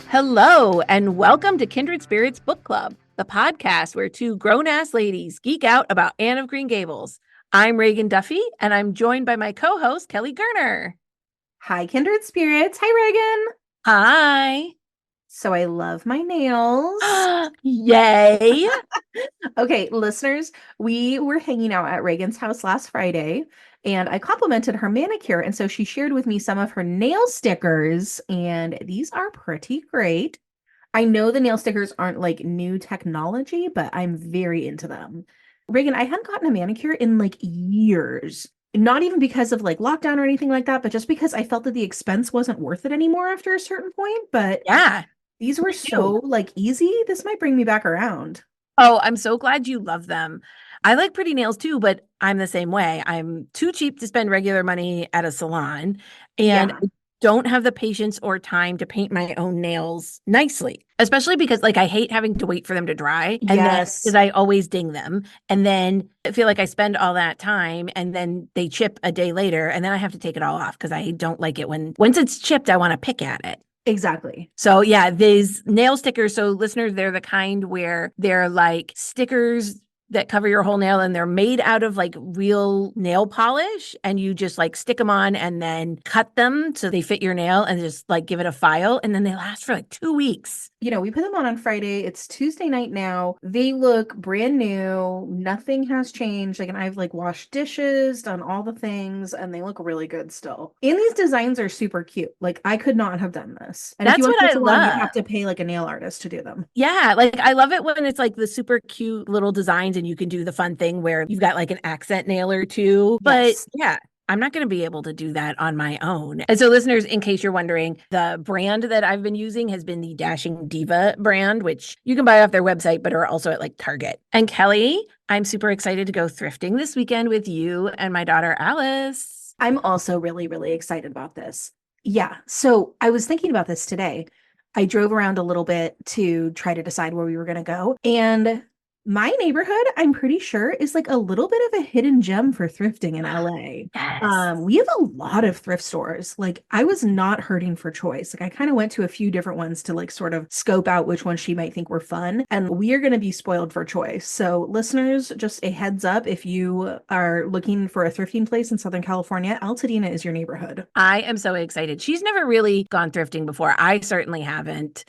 Hello, and welcome to Kindred Spirits Book Club, the podcast where two grown-ass ladies geek out about Anne of Green Gables. I'm Ragon Duffy, and I'm joined by my co-host, Kelly Gerner. Hi, Kindred Spirits. Hi, Ragon. Hi. So I love my nails. Yay. Okay, listeners, we were hanging out at Reagan's house last Friday, and I complimented her manicure, and so she shared with me some of her nail stickers, and these are pretty great. I know the nail stickers aren't like new technology, but I'm very into them. Reagan, I hadn't gotten a manicure in like years. Not even because of like lockdown or anything like that, but just because I felt that the expense wasn't worth it anymore after a certain point. But Yeah, these were me too. so like easy. This might bring me back around. Oh, I'm so glad you love them. I like pretty nails too, but I'm the same way. I'm too cheap to spend regular money at a salon, and Yeah. I don't have the patience or time to paint my own nails nicely, especially because like I hate having to wait for them to dry, and then because Yes. I always ding them, and then I feel like I spend all that time and then they chip a day later, and then I have to take it all off because I don't like it when once it's chipped, I want to pick at it. Exactly. So yeah, these nail stickers. So listeners, they're the kind where they're like stickers that cover your whole nail and they're made out of like real nail polish and you just like stick them on and then cut them so they fit your nail and just like give it a file and then they last for like 2 weeks. We put them on Friday. It's Tuesday night now. They look brand new. Nothing has changed. Like, and I've like washed dishes, done all the things, and they look really good still. And these designs are super cute. Like, I could not have done this. And if you That's went what to a I salon, you'd love. have to pay like a nail artist to do them. Yeah, like I love it when it's like the super cute little designs and you can do the fun thing where you've got like an accent nail or two. But Yes. yeah, I'm not going to be able to do that on my own. And so, listeners, in case you're wondering, the brand that I've been using has been the Dashing Diva brand, which you can buy off their website, but are also at like Target. And Kelly, I'm super excited to go thrifting this weekend with you and my daughter, Alice. I'm also really, really excited about this. Yeah. So I was thinking about this today. I drove around a little bit to try to decide where we were going to go. And my neighborhood, I'm pretty sure, is like a little bit of a hidden gem for thrifting in LA. Yes. We have a lot of thrift stores. Like I was not hurting for choice. Like I kind of went to a few different ones to like sort of scope out which ones she might think were fun. And we are going to be spoiled for choice. So listeners, just a heads up, if you are looking for a thrifting place in Southern California, Altadena is your neighborhood. I am so excited. She's never really gone thrifting before. I certainly haven't,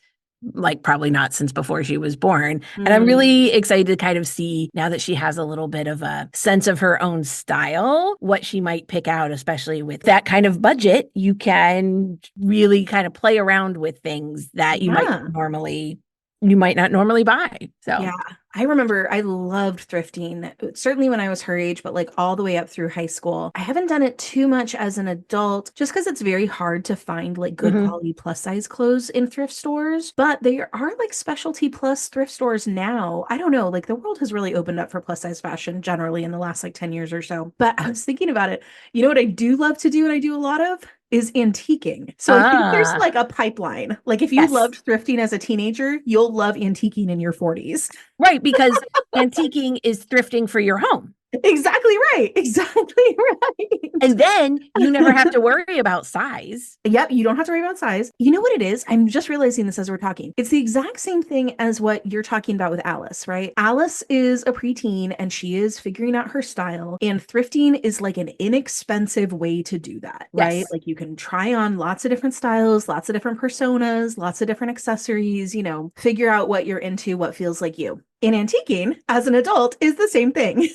like probably not since before she was born. And I'm Mm, really excited to kind of see now that she has a little bit of a sense of her own style, what she might pick out, especially with that kind of budget. You can really kind of play around with things that yeah. you might not normally buy. So Yeah, I remember I loved thrifting, certainly when I was her age, but like all the way up through high school. I haven't done it too much as an adult just because it's very hard to find like good mhm. quality plus size clothes in thrift stores. But there are like specialty plus thrift stores now. I don't know, like the world has really opened up for plus size fashion generally in the last like 10 years or so. But I was thinking about it. You know what I do love to do and I do a lot of? Is antiquing. So I think there's Ah, like a pipeline. Like if you yes. loved thrifting as a teenager, you'll love antiquing in your 40s. Right, because antiquing is thrifting for your home. Exactly right. Exactly right. And then you never have to worry about size. Yep, you don't have to worry about size. You know what it is? I'm just realizing this as we're talking. It's the exact same thing as what you're talking about with Alice, right? Alice is a preteen and she is figuring out her style, and thrifting is like an inexpensive way to do that, right? Yes. Like you can try on lots of different styles, lots of different personas, lots of different accessories, figure out what you're into, what feels like you. In antiquing, as an adult, is the same thing, right?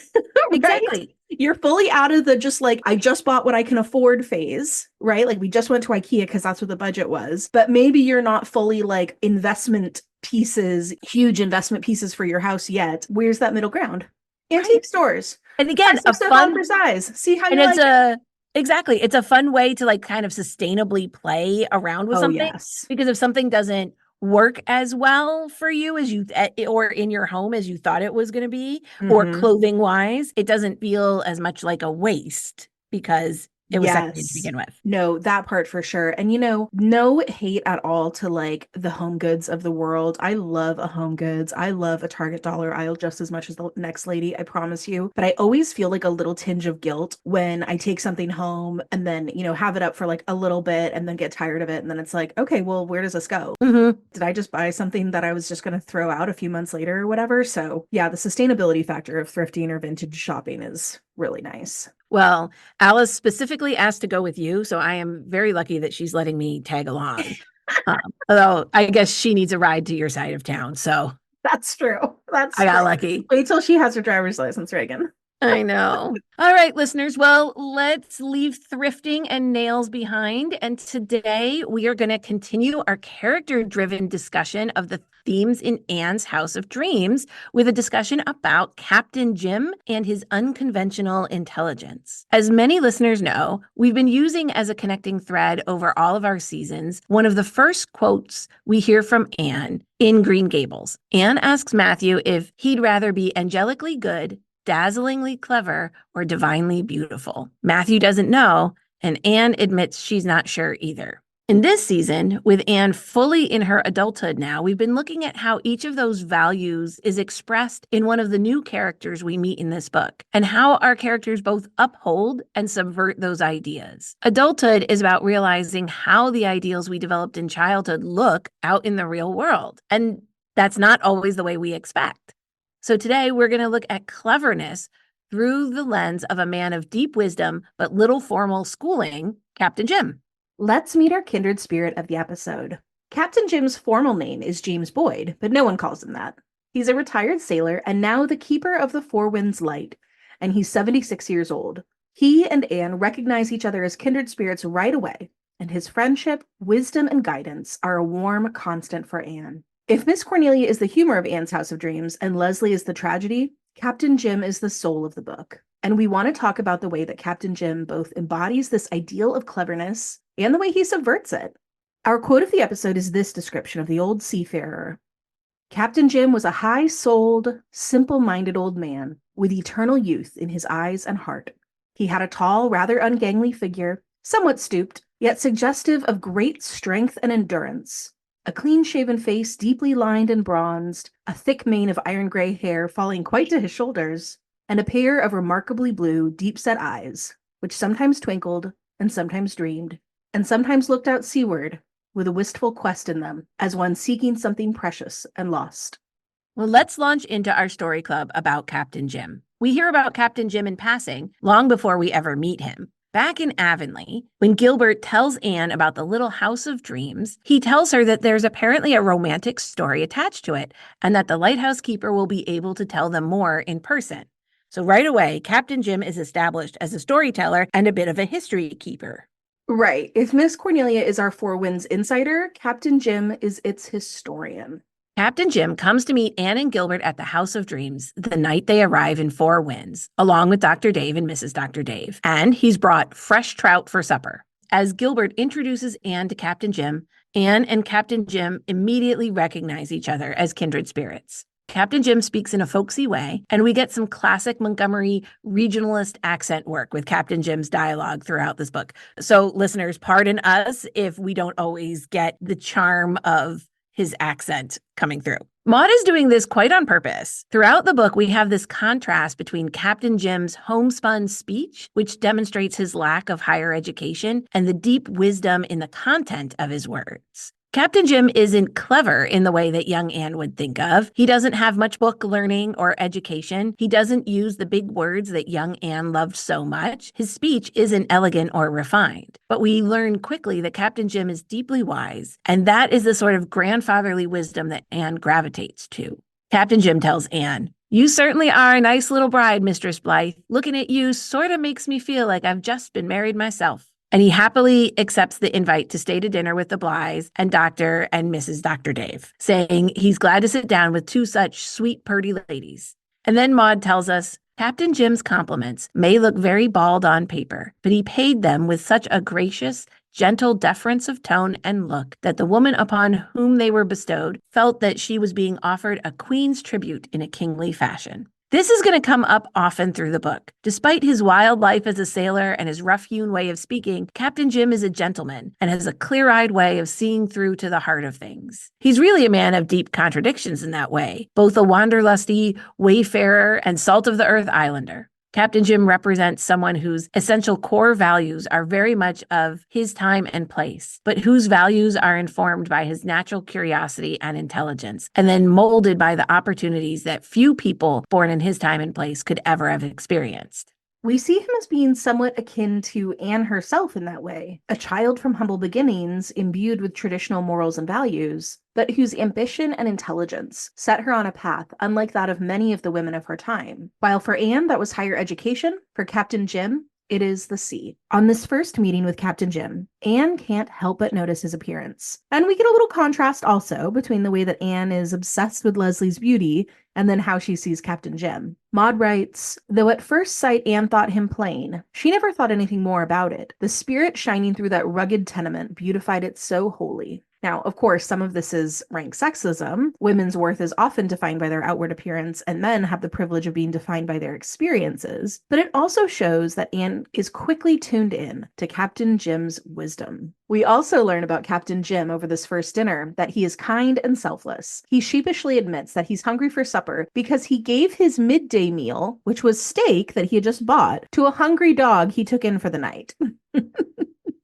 Exactly. You're fully out of the just like, I just bought what I can afford phase, right? Like we just went to IKEA because that's what the budget was. But maybe you're not fully like investment pieces, huge investment pieces for your house yet. Where's that middle ground? Right. Antique stores. And Try again, some stuff on for size. See how and you it's like it. it's a fun way to like kind of sustainably play around with Oh, something yes. because if something doesn't work as well for you as you or in your home as you thought it was going to be or Hmm. clothing wise, it doesn't feel as much like a waste because it was sexy to Yes. begin with. No, that part for sure. And no hate at all to like the home goods of the world. I love a home goods. I love a Target dollar aisle just as much as the next lady, I promise you. But I always feel like a little tinge of guilt when I take something home and then, have it up for like a little bit and then get tired of it. And then it's like, okay, well, where does this go? Did I just buy something that I was just going to throw out a few months later or whatever? So yeah, the sustainability factor of thrifting or vintage shopping is really nice. Well, Alice specifically asked to go with you, so I am very lucky that she's letting me tag along. Although I guess she needs a ride to your side of town, so That's true. That's I got true. lucky. Wait till she has her driver's license, Reagan. I know. All right, listeners. Well, let's leave thrifting and nails behind. And today we are going to continue our character-driven discussion of the themes in Anne's House of Dreams with a discussion about Captain Jim and his unconventional intelligence. As many listeners know, we've been using as a connecting thread over all of our seasons one of the first quotes we hear from Anne in Green Gables. Anne asks Matthew if he'd rather be angelically good, dazzlingly clever, or divinely beautiful. Matthew doesn't know, and Anne admits she's not sure either. In this season, with Anne fully in her adulthood now, we've been looking at how each of those values is expressed in one of the new characters we meet in this book, and how our characters both uphold and subvert those ideas. Adulthood is about realizing how the ideals we developed in childhood look out in the real world, and that's not always the way we expect. So today we're going to look at cleverness through the lens of a man of deep wisdom but little formal schooling, Captain Jim. Let's meet our kindred spirit of the episode. Captain Jim's formal name is James Boyd, but no one calls him that. He's a retired sailor and now the keeper of the Four Winds Light, and he's 76 years old. He and Anne recognize each other as kindred spirits right away, and his friendship, wisdom, and guidance are a warm constant for Anne. If Miss Cornelia is the humor of Anne's House of Dreams and Leslie is the tragedy, Captain Jim is the soul of the book. And we want to talk about the way that Captain Jim both embodies this ideal of cleverness and the way he subverts it. Our quote of the episode is this description of the old seafarer. Captain Jim was a high-souled, simple-minded old man with eternal youth in his eyes and heart. He had a tall, rather ungainly figure, somewhat stooped, yet suggestive of great strength and endurance. A clean-shaven face deeply lined and bronzed, a thick mane of iron-gray hair falling quite to his shoulders, and a pair of remarkably blue, deep-set eyes, which sometimes twinkled and sometimes dreamed, and sometimes looked out seaward with a wistful quest in them, as one seeking something precious and lost. Well, let's launch into our story club about Captain Jim. We hear about Captain Jim in passing long before we ever meet him. Back in Avonlea, when Gilbert tells Anne about the little house of dreams, he tells her that there's apparently a romantic story attached to it, and that the lighthouse keeper will be able to tell them more in person. So right away, Captain Jim is established as a storyteller and a bit of a history keeper. Right. If Miss Cornelia is our Four Winds insider, Captain Jim is its historian. Captain Jim comes to meet Anne and Gilbert at the House of Dreams the night they arrive in Four Winds, along with Dr. Dave and Mrs. Dr. Dave, and he's brought fresh trout for supper. As Gilbert introduces Anne to Captain Jim, Anne and Captain Jim immediately recognize each other as kindred spirits. Captain Jim speaks in a folksy way, and we get some classic Montgomery regionalist accent work with Captain Jim's dialogue throughout this book. So listeners, pardon us if we don't always get the charm of his accent coming through. Maud is doing this quite on purpose. Throughout the book, we have this contrast between Captain Jim's homespun speech, which demonstrates his lack of higher education, and the deep wisdom in the content of his words. Captain Jim isn't clever in the way that young Anne would think of. He doesn't have much book learning or education. He doesn't use the big words that young Anne loved so much. His speech isn't elegant or refined. But we learn quickly that Captain Jim is deeply wise, and that is the sort of grandfatherly wisdom that Anne gravitates to. Captain Jim tells Anne, "You certainly are a nice little bride, Mistress Blythe. Looking at you sort of makes me feel like I've just been married myself." And he happily accepts the invite to stay to dinner with the Blythes and Dr. and Mrs. Dr. Dave, saying he's glad to sit down with two such sweet, purty ladies. And then Maud tells us, Captain Jim's compliments may look very bald on paper, but he paid them with such a gracious, gentle deference of tone and look that the woman upon whom they were bestowed felt that she was being offered a queen's tribute in a kingly fashion. This is going to come up often through the book. Despite his wild life as a sailor and his rough-hewn way of speaking, Captain Jim is a gentleman and has a clear-eyed way of seeing through to the heart of things. He's really a man of deep contradictions in that way, both a wanderlusty wayfarer and salt-of-the-earth islander. Captain Jim represents someone whose essential core values are very much of his time and place, but whose values are informed by his natural curiosity and intelligence, and then molded by the opportunities that few people born in his time and place could ever have experienced. We see him as being somewhat akin to Anne herself in that way, a child from humble beginnings, imbued with traditional morals and values, but whose ambition and intelligence set her on a path unlike that of many of the women of her time. While for Anne, that was higher education, for Captain Jim, it is the sea. On this first meeting with Captain Jim, Anne can't help but notice his appearance. And we get a little contrast also between the way that Anne is obsessed with Leslie's beauty and then how she sees Captain Jim. Maud writes, though at first sight Anne thought him plain, she never thought anything more about it. The spirit shining through that rugged tenement beautified it so wholly. Now, of course, some of this is rank sexism. Women's worth is often defined by their outward appearance, and men have the privilege of being defined by their experiences. But it also shows that Anne is quickly tuned in to Captain Jim's wisdom. We also learn about Captain Jim over this first dinner that he is kind and selfless. He sheepishly admits that he's hungry for supper because he gave his midday meal, which was steak that he had just bought, to a hungry dog he took in for the night.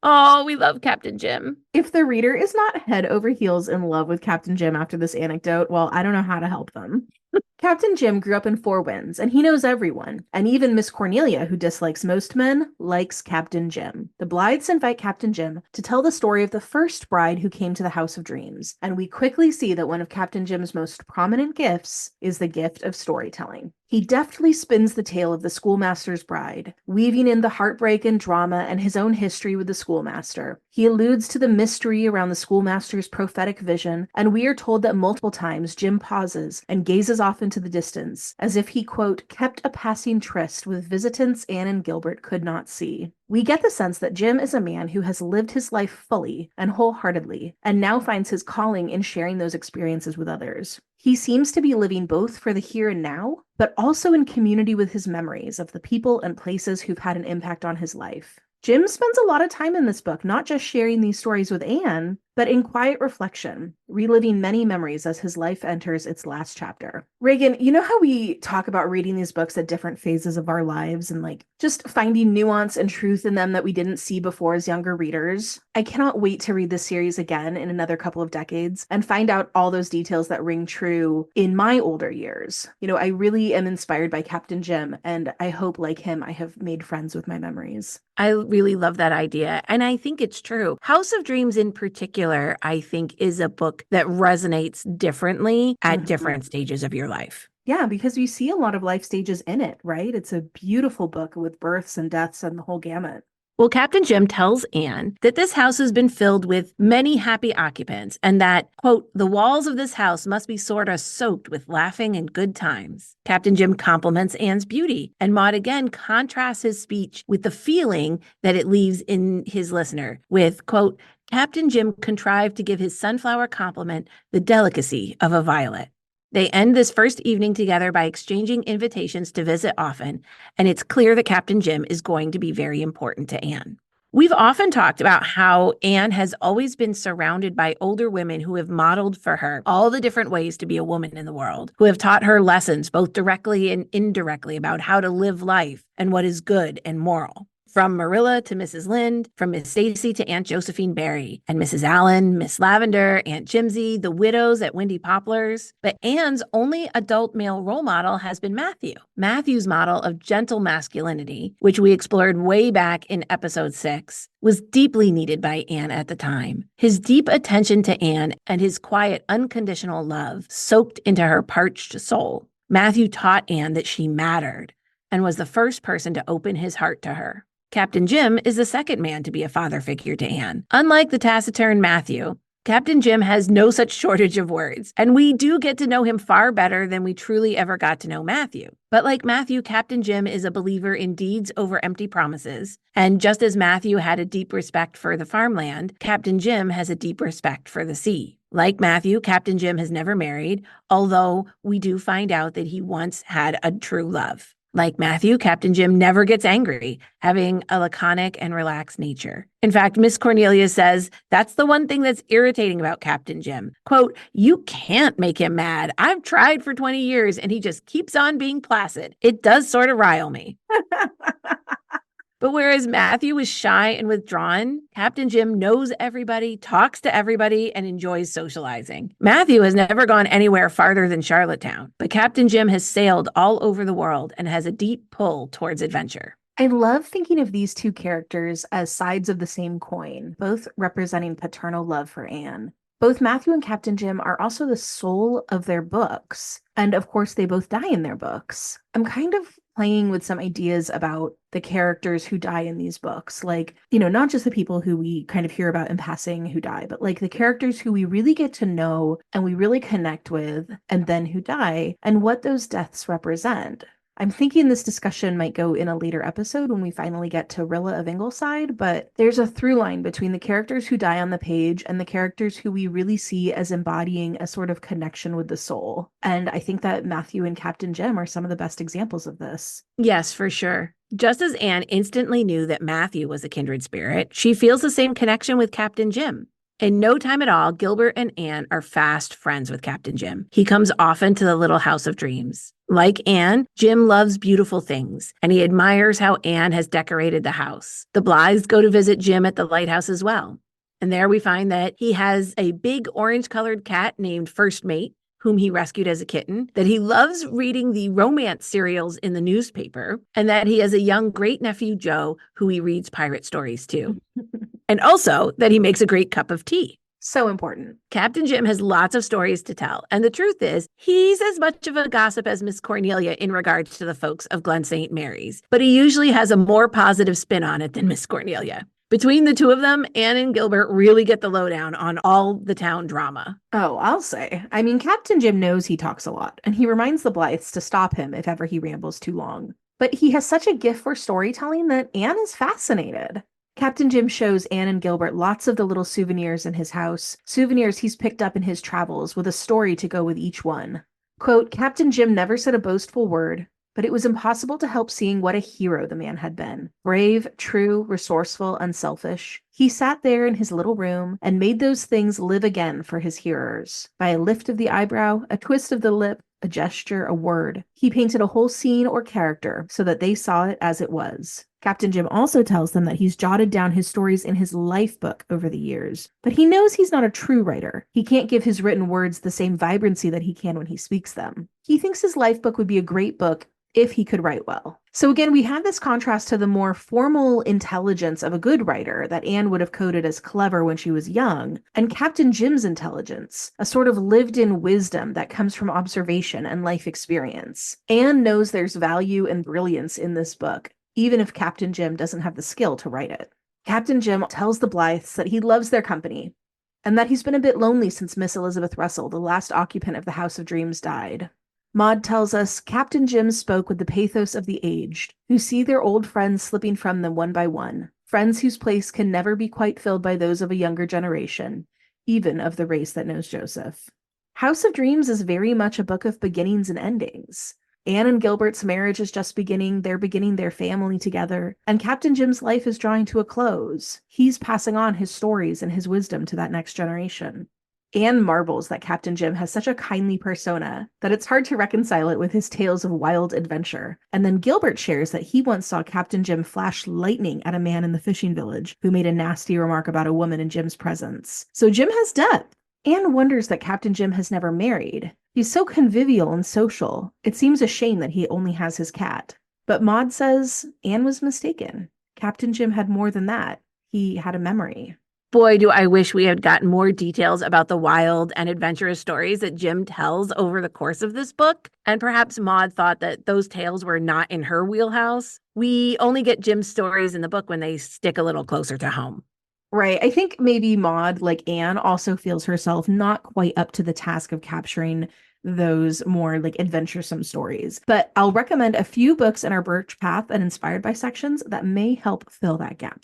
Oh, we love Captain Jim. If the reader is not head over heels in love with Captain Jim after this anecdote, well, I don't know how to help them. Captain Jim grew up in Four Winds, and he knows everyone. And even Miss Cornelia, who dislikes most men, likes Captain Jim. The Blythes invite Captain Jim to tell the story of the first bride who came to the House of Dreams. And we quickly see that one of Captain Jim's most prominent gifts is the gift of storytelling. He deftly spins the tale of the schoolmaster's bride, weaving in the heartbreak and drama and his own history with the schoolmaster. He alludes to the mystery around the schoolmaster's prophetic vision, and we are told that multiple times Jim pauses and gazes off into the distance, as if he, quote, kept a passing tryst with visitants Anne and Gilbert could not see. We get the sense that Jim is a man who has lived his life fully and wholeheartedly, and now finds his calling in sharing those experiences with others. He seems to be living both for the here and now, but also in community with his memories of the people and places who've had an impact on his life. Jim spends a lot of time in this book not just sharing these stories with Anne, but in quiet reflection, reliving many memories as his life enters its last chapter. Ragon, you know how we talk about reading these books at different phases of our lives and just finding nuance and truth in them that we didn't see before as younger readers? I cannot wait to read this series again in another couple of decades and find out all those details that ring true in my older years. I really am inspired by Captain Jim, and I hope, like him, I have made friends with my memories. I really love that idea. And I think it's true. House of Dreams in particular, I think, is a book that resonates differently at different stages of your life. Yeah, because you see a lot of life stages in it, right? It's a beautiful book with births and deaths and the whole gamut. Well, Captain Jim tells Anne that this house has been filled with many happy occupants and that, quote, the walls of this house must be sort of soaked with laughing and good times. Captain Jim compliments Anne's beauty, and Maud again contrasts his speech with the feeling that it leaves in his listener with, quote, Captain Jim contrived to give his sunflower compliment the delicacy of a violet. They end this first evening together by exchanging invitations to visit often, and it's clear that Captain Jim is going to be very important to Anne. We've often talked about how Anne has always been surrounded by older women who have modeled for her all the different ways to be a woman in the world, who have taught her lessons both directly and indirectly about how to live life and what is good and moral. From Marilla to Mrs. Lynde, from Miss Stacy to Aunt Josephine Barry, and Mrs. Allen, Miss Lavender, Aunt Jimsy, the widows at Windy Poplars. But Anne's only adult male role model has been Matthew. Matthew's model of gentle masculinity, which we explored way back in episode 6, was deeply needed by Anne at the time. His deep attention to Anne and his quiet, unconditional love soaked into her parched soul. Matthew taught Anne that she mattered and was the first person to open his heart to her. Captain Jim is the second man to be a father figure to Anne. Unlike the taciturn Matthew, Captain Jim has no such shortage of words, and we do get to know him far better than we truly ever got to know Matthew. But like Matthew, Captain Jim is a believer in deeds over empty promises. And just as Matthew had a deep respect for the farmland, Captain Jim has a deep respect for the sea. Like Matthew, Captain Jim has never married, although we do find out that he once had a true love. Like Matthew, Captain Jim never gets angry, having a laconic and relaxed nature. In fact, Miss Cornelia says that's the one thing that's irritating about Captain Jim. Quote, "You can't make him mad. I've tried for 20 years and he just keeps on being placid. It does sort of rile me." But whereas Matthew is shy and withdrawn, Captain Jim knows everybody, talks to everybody, and enjoys socializing. Matthew has never gone anywhere farther than Charlottetown, but Captain Jim has sailed all over the world and has a deep pull towards adventure. I love thinking of these two characters as sides of the same coin, both representing paternal love for Anne. Both Matthew and Captain Jim are also the soul of their books. And of course, they both die in their books. I'm kind of playing with some ideas about the characters who die in these books. Like, not just the people who we kind of hear about in passing who die, but like the characters who we really get to know and we really connect with, and then who die, and what those deaths represent. I'm thinking this discussion might go in a later episode when we finally get to Rilla of Ingleside, but there's a through line between the characters who die on the page and the characters who we really see as embodying a sort of connection with the soul. And I think that Matthew and Captain Jim are some of the best examples of this. Yes, for sure. Just as Anne instantly knew that Matthew was a kindred spirit, she feels the same connection with Captain Jim. In no time at all, Gilbert and Anne are fast friends with Captain Jim. He comes often to the little house of dreams. Like Anne, Jim loves beautiful things, and he admires how Anne has decorated the house. The Blythes go to visit Jim at the lighthouse as well. And there we find that he has a big orange-colored cat named First Mate, whom he rescued as a kitten, that he loves reading the romance serials in the newspaper, and that he has a young great-nephew, Joe, who he reads pirate stories to. And also that he makes a great cup of tea. So important. Captain Jim has lots of stories to tell, and the truth is, he's as much of a gossip as Miss Cornelia in regards to the folks of Glen St. Mary's, but he usually has a more positive spin on it than Miss Cornelia. Between the two of them, Anne and Gilbert really get the lowdown on all the town drama. Oh, I'll say. I mean, Captain Jim knows he talks a lot, and he reminds the Blythes to stop him if ever he rambles too long. But he has such a gift for storytelling that Anne is fascinated. Captain Jim shows Anne and Gilbert lots of the little souvenirs in his house, souvenirs he's picked up in his travels with a story to go with each one. Quote, "Captain Jim never said a boastful word, but it was impossible to help seeing what a hero the man had been. Brave, true, resourceful, unselfish. He sat there in his little room and made those things live again for his hearers. By a lift of the eyebrow, a twist of the lip, a gesture, a word. He painted a whole scene or character so that they saw it as it was." Captain Jim also tells them that he's jotted down his stories in his life book over the years, but he knows he's not a true writer. He can't give his written words the same vibrancy that he can when he speaks them. He thinks his life book would be a great book if he could write well. So again, we have this contrast to the more formal intelligence of a good writer that Anne would have coded as clever when she was young, and Captain Jim's intelligence, a sort of lived-in wisdom that comes from observation and life experience. Anne knows there's value and brilliance in this book, even if Captain Jim doesn't have the skill to write it. Captain Jim tells the Blythes that he loves their company, and that he's been a bit lonely since Miss Elizabeth Russell, the last occupant of the House of Dreams, died. Maud tells us Captain Jim spoke with the pathos of the aged, who see their old friends slipping from them one by one, friends whose place can never be quite filled by those of a younger generation, even of the race that knows Joseph. House of Dreams is very much a book of beginnings and endings. Anne and Gilbert's marriage is just beginning their family together, and Captain Jim's life is drawing to a close. He's passing on his stories and his wisdom to that next generation. Anne marvels that Captain Jim has such a kindly persona that it's hard to reconcile it with his tales of wild adventure. And then Gilbert shares that he once saw Captain Jim flash lightning at a man in the fishing village who made a nasty remark about a woman in Jim's presence. So Jim has depth. Anne wonders that Captain Jim has never married. He's so convivial and social. It seems a shame that he only has his cat. But Maud says Anne was mistaken. Captain Jim had more than that. He had a memory. Boy, do I wish we had gotten more details about the wild and adventurous stories that Jim tells over the course of this book. And perhaps Maud thought that those tales were not in her wheelhouse. We only get Jim's stories in the book when they stick a little closer to home. Right. I think maybe Maud, like Anne, also feels herself not quite up to the task of capturing those more like adventuresome stories. But I'll recommend a few books in our Birch Path and Inspired by sections that may help fill that gap.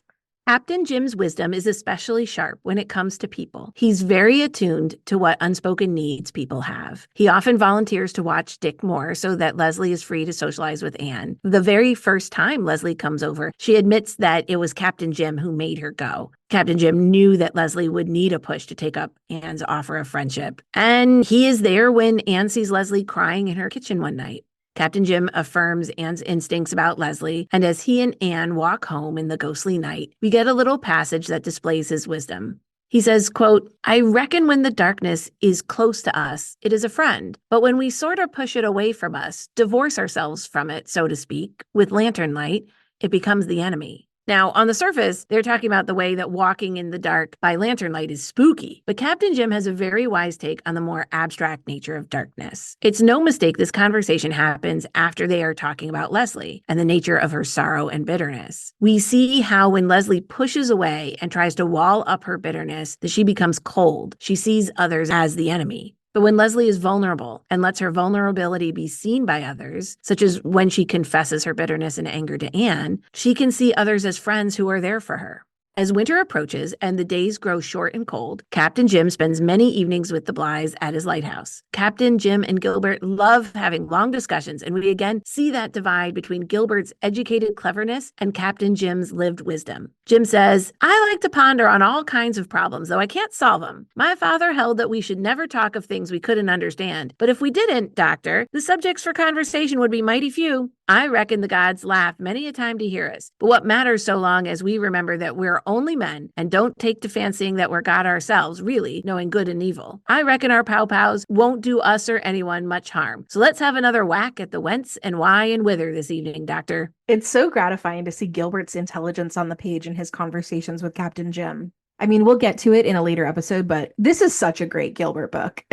Captain Jim's wisdom is especially sharp when it comes to people. He's very attuned to what unspoken needs people have. He often volunteers to watch Dick more so that Leslie is free to socialize with Anne. The very first time Leslie comes over, she admits that it was Captain Jim who made her go. Captain Jim knew that Leslie would need a push to take up Anne's offer of friendship. And he is there when Anne sees Leslie crying in her kitchen one night. Captain Jim affirms Anne's instincts about Leslie, and as he and Anne walk home in the ghostly night, we get a little passage that displays his wisdom. He says, quote, "I reckon when the darkness is close to us, it is a friend. But when we sort of push it away from us, divorce ourselves from it, so to speak, with lantern light, it becomes the enemy." Now, on the surface, they're talking about the way that walking in the dark by lantern light is spooky, but Captain Jim has a very wise take on the more abstract nature of darkness. It's no mistake this conversation happens after they are talking about Leslie and the nature of her sorrow and bitterness. We see how when Leslie pushes away and tries to wall up her bitterness, that she becomes cold. She sees others as the enemy. But when Leslie is vulnerable and lets her vulnerability be seen by others, such as when she confesses her bitterness and anger to Anne, she can see others as friends who are there for her. As winter approaches and the days grow short and cold, Captain Jim spends many evenings with the Blythes at his lighthouse. Captain Jim and Gilbert love having long discussions, and we again see that divide between Gilbert's educated cleverness and Captain Jim's lived wisdom. Jim says, "I like to ponder on all kinds of problems, though I can't solve them. My father held that we should never talk of things we couldn't understand. But if we didn't, Doctor, the subjects for conversation would be mighty few. I reckon the gods laugh many a time to hear us. But what matters so long as we remember that we're only men and don't take to fancying that we're God ourselves, really knowing good and evil. I reckon our pow-pows won't do us or anyone much harm. So let's have another whack at the whence and why and whither this evening, Doctor." It's so gratifying to see Gilbert's intelligence on the page in his conversations with Captain Jim. I mean, we'll get to it in a later episode, but this is such a great Gilbert book.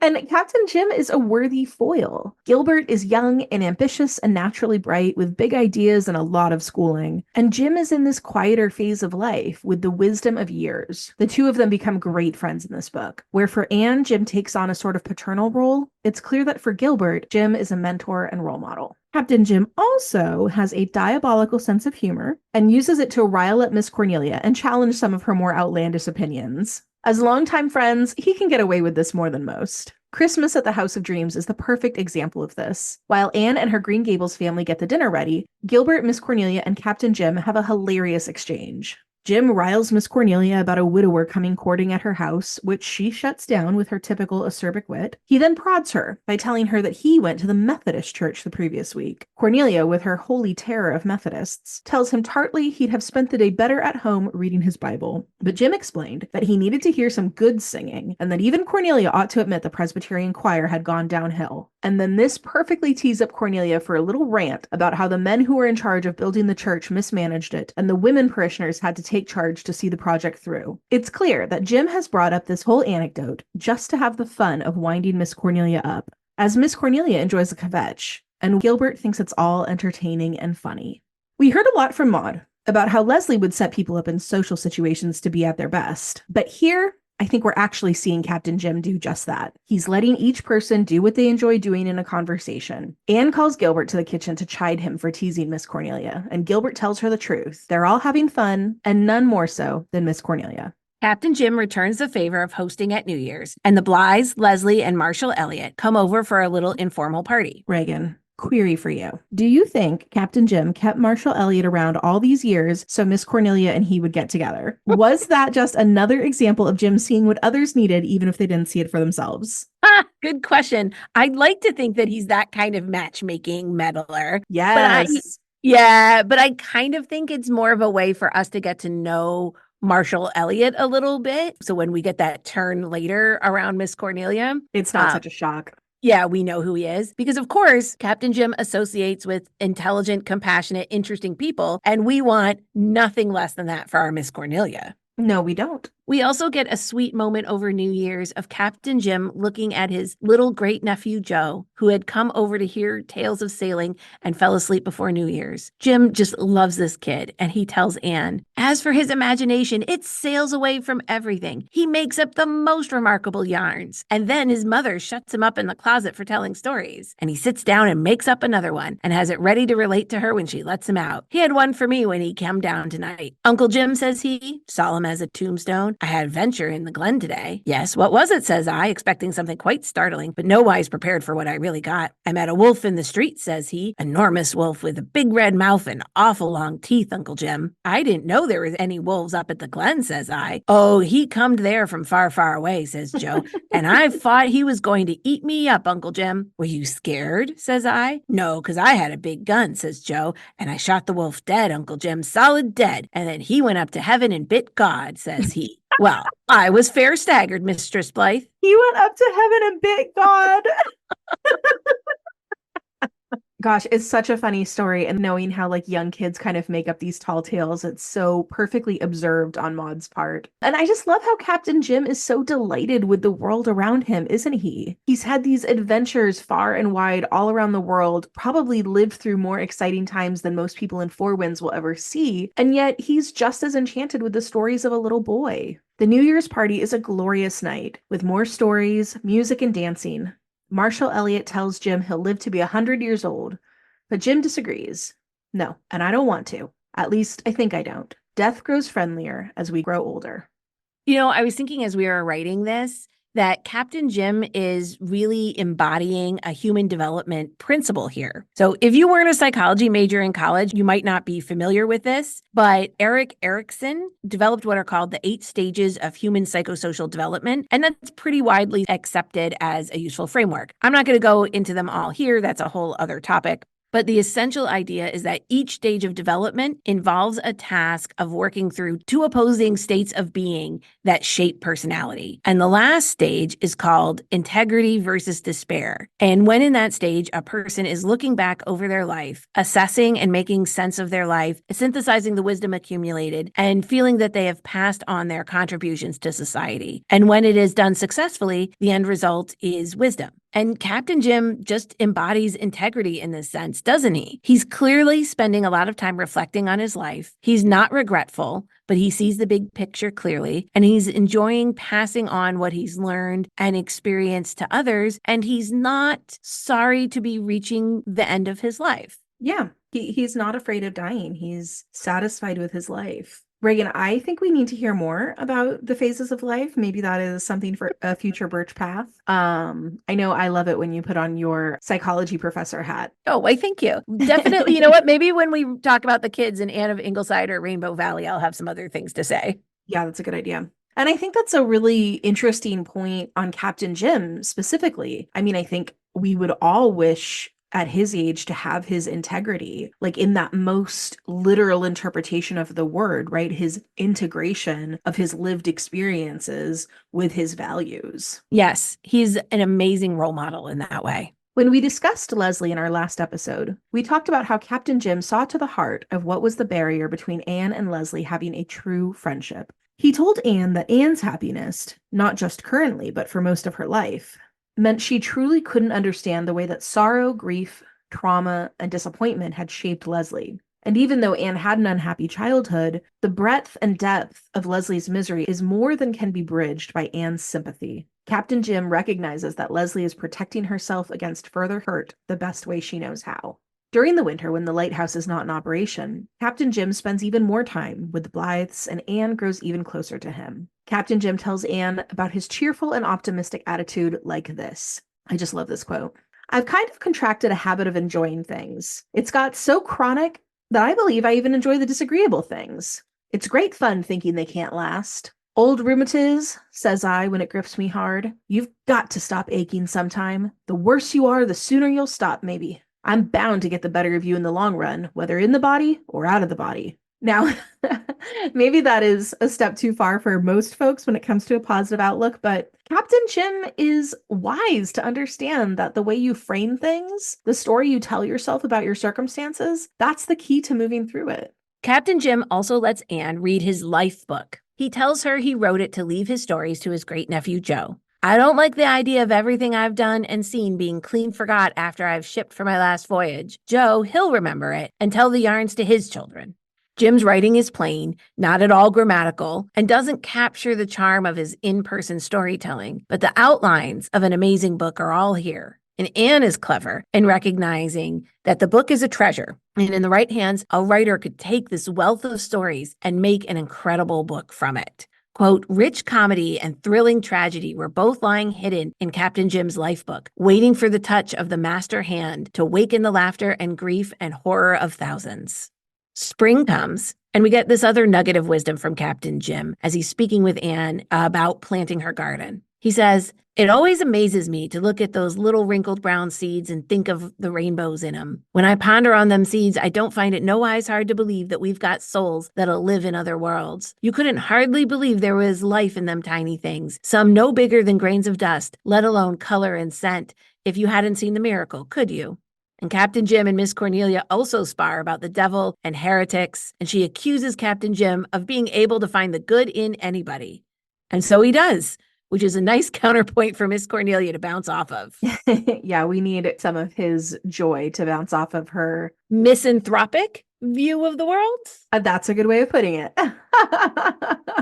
And Captain Jim is a worthy foil. Gilbert is young and ambitious and naturally bright with big ideas and a lot of schooling. And Jim is in this quieter phase of life with the wisdom of years. The two of them become great friends in this book, where for Anne, Jim takes on a sort of paternal role. It's clear that for Gilbert, Jim is a mentor and role model. Captain Jim also has a diabolical sense of humor and uses it to rile up Miss Cornelia and challenge some of her more outlandish opinions. As longtime friends, he can get away with this more than most. Christmas at the House of Dreams is the perfect example of this. While Anne and her Green Gables family get the dinner ready, Gilbert, Miss Cornelia, and Captain Jim have a hilarious exchange. Jim riles Miss Cornelia about a widower coming courting at her house, which she shuts down with her typical acerbic wit. He then prods her by telling her that he went to the Methodist church the previous week. Cornelia, with her holy terror of Methodists, tells him tartly he'd have spent the day better at home reading his Bible. But Jim explained that he needed to hear some good singing, and that even Cornelia ought to admit the Presbyterian choir had gone downhill. And then this perfectly tees up Cornelia for a little rant about how the men who were in charge of building the church mismanaged it, and the women parishioners had to take charge to see the project through. It's clear that Jim has brought up this whole anecdote just to have the fun of winding Miss Cornelia up, as Miss Cornelia enjoys a kvetch, and Gilbert thinks it's all entertaining and funny. We heard a lot from Maud about how Leslie would set people up in social situations to be at their best, but here, I think we're actually seeing Captain Jim do just that. He's letting each person do what they enjoy doing in a conversation. Anne calls Gilbert to the kitchen to chide him for teasing Miss Cornelia, and Gilbert tells her the truth. They're all having fun, and none more so than Miss Cornelia. Captain Jim returns the favor of hosting at New Year's, and the Blythes, Leslie, and Marshall Elliott come over for a little informal party. Ragon, query for you. Do you think Captain Jim kept Marshall Elliott around all these years so Miss Cornelia and he would get together? Was that just another example of Jim seeing what others needed, even if they didn't see it for themselves? Good question. I'd like to think that he's that kind of matchmaking meddler. Yes. But I kind of think it's more of a way for us to get to know Marshall Elliott a little bit. So when we get that turn later around Miss Cornelia, it's not such a shock. Yeah, we know who he is because, of course, Captain Jim associates with intelligent, compassionate, interesting people, and we want nothing less than that for our Miss Cornelia. No, we don't. We also get a sweet moment over New Year's of Captain Jim looking at his little great nephew Joe, who had come over to hear tales of sailing and fell asleep before New Year's. Jim just loves this kid, and he tells Anne, as for his imagination, it sails away from everything. He makes up the most remarkable yarns. And then his mother shuts him up in the closet for telling stories, and he sits down and makes up another one and has it ready to relate to her when she lets him out. He had one for me when he came down tonight. Uncle Jim, says he, solemn as a tombstone, I had adventure in the glen today. Yes, what was it, says I, expecting something quite startling, but nowise prepared for what I really got. I met a wolf in the street, says he, enormous wolf with a big red mouth and awful long teeth, Uncle Jim. I didn't know there was any wolves up at the glen, says I. Oh, he comed there from far, far away, says Joe, and I thought he was going to eat me up, Uncle Jim. Were you scared, says I. No, 'cause I had a big gun, says Joe, and I shot the wolf dead, Uncle Jim, solid dead, and then he went up to heaven and bit God, says he. Well, I was fair staggered, Mistress Blythe. He went up to heaven and bit God. Gosh, it's such a funny story, and knowing how like young kids kind of make up these tall tales, it's so perfectly observed on Maud's part. And I just love how Captain Jim is so delighted with the world around him, isn't he? He's had these adventures far and wide all around the world, probably lived through more exciting times than most people in Four Winds will ever see, and yet he's just as enchanted with the stories of a little boy. The New Year's party is a glorious night, with more stories, music, and dancing. Marshall Elliott tells Jim he'll live to be 100 years old, but Jim disagrees. No, and I don't want to. At least I think I don't. Death grows friendlier as we grow older. You know, I was thinking as we were writing this that Captain Jim is really embodying a human development principle here. So if you weren't a psychology major in college, you might not be familiar with this, but Erik Erikson developed what are called the 8 stages of human psychosocial development, and that's pretty widely accepted as a useful framework. I'm not going to go into them all here. That's a whole other topic. But the essential idea is that each stage of development involves a task of working through 2 opposing states of being that shape personality. And the last stage is called integrity versus despair. And when in that stage, a person is looking back over their life, assessing and making sense of their life, synthesizing the wisdom accumulated, and feeling that they have passed on their contributions to society. And when it is done successfully, the end result is wisdom. And Captain Jim just embodies integrity in this sense, doesn't he? He's clearly spending a lot of time reflecting on his life. He's not regretful, but he sees the big picture clearly, and he's enjoying passing on what he's learned and experienced to others, and he's not sorry to be reaching the end of his life. Yeah, he's not afraid of dying. He's satisfied with his life. Ragon, I think we need to hear more about the phases of life. Maybe that is something for a future Birch Path. I know I love it when you put on your psychology professor hat. Oh, why, thank you. Definitely. You know what? Maybe when we talk about the kids in Anne of Ingleside or Rainbow Valley, I'll have some other things to say. Yeah, that's a good idea. And I think that's a really interesting point on Captain Jim specifically. I mean, I think we would all wish at his age to have his integrity, like in that most literal interpretation of the word, right? His integration of his lived experiences with his values. Yes, he's an amazing role model in that way. When we discussed Leslie in our last episode, we talked about how Captain Jim saw to the heart of what was the barrier between Anne and Leslie having a true friendship. He told Anne that Anne's happiness, not just currently, but for most of her life, meant she truly couldn't understand the way that sorrow, grief, trauma, and disappointment had shaped Leslie. And even though Anne had an unhappy childhood, the breadth and depth of Leslie's misery is more than can be bridged by Anne's sympathy. Captain Jim recognizes that Leslie is protecting herself against further hurt the best way she knows how. During the winter, when the lighthouse is not in operation, Captain Jim spends even more time with the Blythes, and Anne grows even closer to him. Captain Jim tells Anne about his cheerful and optimistic attitude like this. I just love this quote. I've kind of contracted a habit of enjoying things. It's got so chronic that I believe I even enjoy the disagreeable things. It's great fun thinking they can't last. Old rheumatiz, says I when it grips me hard. You've got to stop aching sometime. The worse you are, the sooner you'll stop, maybe. I'm bound to get the better of you in the long run, whether in the body or out of the body. Now, maybe that is a step too far for most folks when it comes to a positive outlook, but Captain Jim is wise to understand that the way you frame things, the story you tell yourself about your circumstances, that's the key to moving through it. Captain Jim also lets Anne read his life book. He tells her he wrote it to leave his stories to his great-nephew Joe. I don't like the idea of everything I've done and seen being clean forgot after I've shipped for my last voyage. Joe, he'll remember it and tell the yarns to his children. Jim's writing is plain, not at all grammatical, and doesn't capture the charm of his in-person storytelling, but the outlines of an amazing book are all here. And Anne is clever in recognizing that the book is a treasure, and in the right hands, a writer could take this wealth of stories and make an incredible book from it. Quote, rich comedy and thrilling tragedy were both lying hidden in Captain Jim's lifebook, waiting for the touch of the master hand to waken the laughter and grief and horror of thousands. Spring comes, and we get this other nugget of wisdom from Captain Jim as he's speaking with Anne about planting her garden. He says, it always amazes me to look at those little wrinkled brown seeds and think of the rainbows in them. When I ponder on them seeds, I don't find it nowise hard to believe that we've got souls that'll live in other worlds. You couldn't hardly believe there was life in them tiny things, some no bigger than grains of dust, let alone color and scent, if you hadn't seen the miracle, could you? And Captain Jim and Miss Cornelia also spar about the devil and heretics, and she accuses Captain Jim of being able to find the good in anybody. And so he does, which is a nice counterpoint for Miss Cornelia to bounce off of. Yeah, we need some of his joy to bounce off of her misanthropic view of the world. That's a good way of putting it. I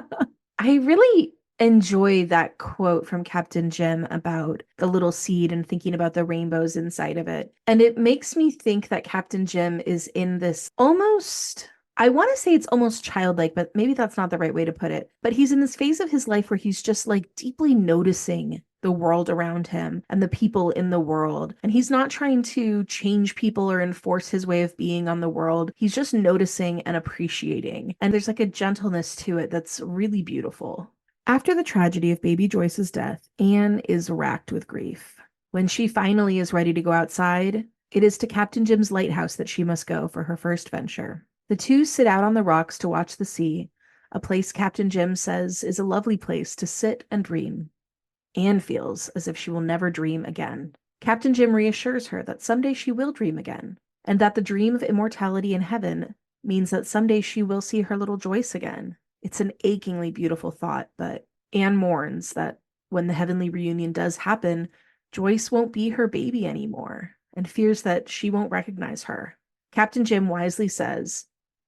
really enjoy that quote from Captain Jim about the little seed and thinking about the rainbows inside of it. And it makes me think that Captain Jim is in this almost, I want to say it's almost childlike, but maybe that's not the right way to put it. But he's in this phase of his life where he's just like deeply noticing the world around him and the people in the world. And he's not trying to change people or enforce his way of being on the world. He's just noticing and appreciating. And there's like a gentleness to it that's really beautiful. After the tragedy of baby Joyce's death, Anne is racked with grief. When she finally is ready to go outside, it is to Captain Jim's lighthouse that she must go for her first venture. The two sit out on the rocks to watch the sea, a place Captain Jim says is a lovely place to sit and dream. Anne feels as if she will never dream again. Captain Jim reassures her that someday she will dream again, and that the dream of immortality in heaven means that someday she will see her little Joyce again. It's an achingly beautiful thought, but Anne mourns that when the heavenly reunion does happen, Joyce won't be her baby anymore, and fears that she won't recognize her. Captain Jim wisely says,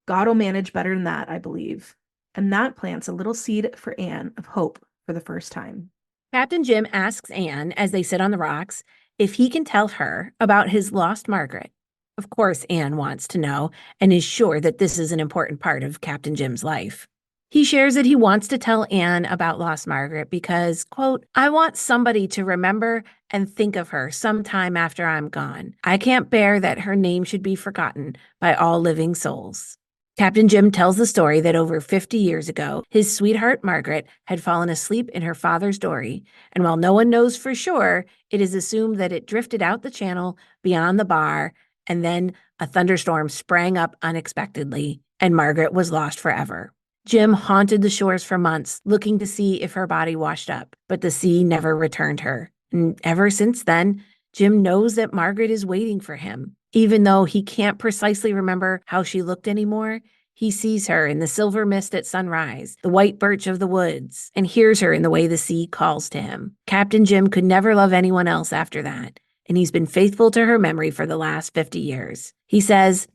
God will manage better than that, I believe. And that plants a little seed for Anne of hope for the first time. Captain Jim asks Anne, as they sit on the rocks, if he can tell her about his lost Margaret. Of course, Anne wants to know, and is sure that this is an important part of Captain Jim's life. He shares that he wants to tell Anne about lost Margaret because, quote, I want somebody to remember and think of her sometime after I'm gone. I can't bear that her name should be forgotten by all living souls. Captain Jim tells the story that over 50 years ago, his sweetheart Margaret had fallen asleep in her father's dory, and while no one knows for sure, it is assumed that it drifted out the channel beyond the bar, and then a thunderstorm sprang up unexpectedly, and Margaret was lost forever. Jim haunted the shores for months, looking to see if her body washed up, but the sea never returned her. And ever since then, Jim knows that Margaret is waiting for him. Even though he can't precisely remember how she looked anymore, he sees her in the silver mist at sunrise, the white birch of the woods, and hears her in the way the sea calls to him. Captain Jim could never love anyone else after that, and he's been faithful to her memory for the last 50 years. He says,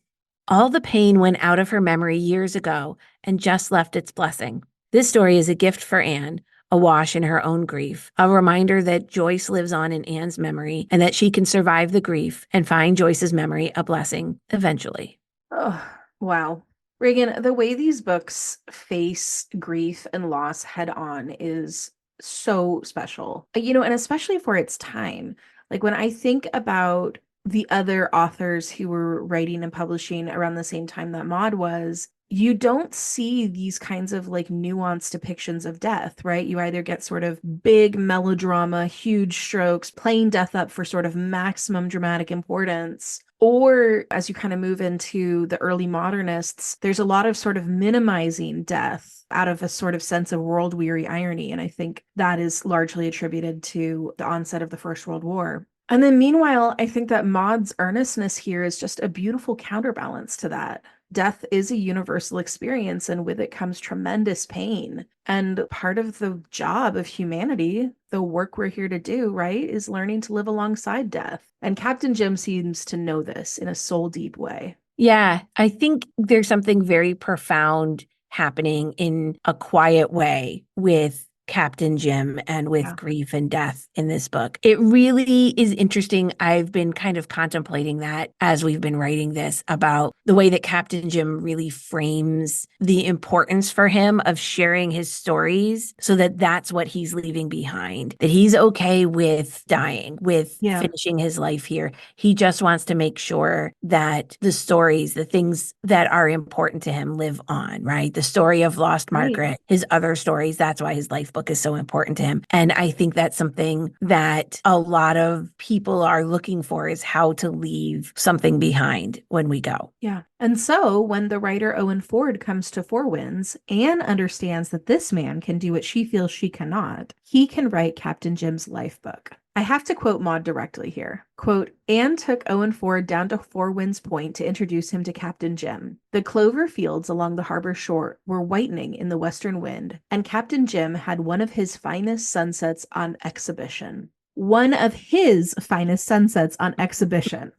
all the pain went out of her memory years ago and just left its blessing. This story is a gift for Anne, awash in her own grief, a reminder that Joyce lives on in Anne's memory and that she can survive the grief and find Joyce's memory a blessing eventually. Oh, wow. Ragon, the way these books face grief and loss head on is so special. And especially for its time. Like when I think about the other authors who were writing and publishing around the same time that Maud was, you don't see these kinds of like nuanced depictions of death, right? You either get sort of big melodrama, huge strokes, playing death up for sort of maximum dramatic importance. Or as you kind of move into the early modernists, there's a lot of sort of minimizing death out of a sort of sense of world-weary irony. And I think that is largely attributed to the onset of the First World War. And then meanwhile, I think that Maud's earnestness here is just a beautiful counterbalance to that. Death is a universal experience, and with it comes tremendous pain. And part of the job of humanity, the work we're here to do, right, is learning to live alongside death. And Captain Jim seems to know this in a soul deep way. Yeah, I think there's something very profound happening in a quiet way with Captain Jim and with grief and death in this book. It really is interesting. I've been kind of contemplating that as we've been writing this, about the way that Captain Jim really frames the importance for him of sharing his stories, so that that's what he's leaving behind, that he's okay with dying, with finishing his life here. He just wants to make sure that the stories, the things that are important to him live on, right? The story of Lost Margaret, his other stories, that's why his life book is so important to him. And I think that's something that a lot of people are looking for, is how to leave something behind when we go. Yeah. And so when the writer Owen Ford comes to Four Winds, Anne understands that this man can do what she feels she cannot. He can write Captain Jim's life book. I have to quote Maud directly here. Quote, Anne took Owen Ford down to Four Winds Point to introduce him to Captain Jim. The clover fields along the harbor shore were whitening in the western wind, and Captain Jim had one of his finest sunsets on exhibition. One of his finest sunsets on exhibition.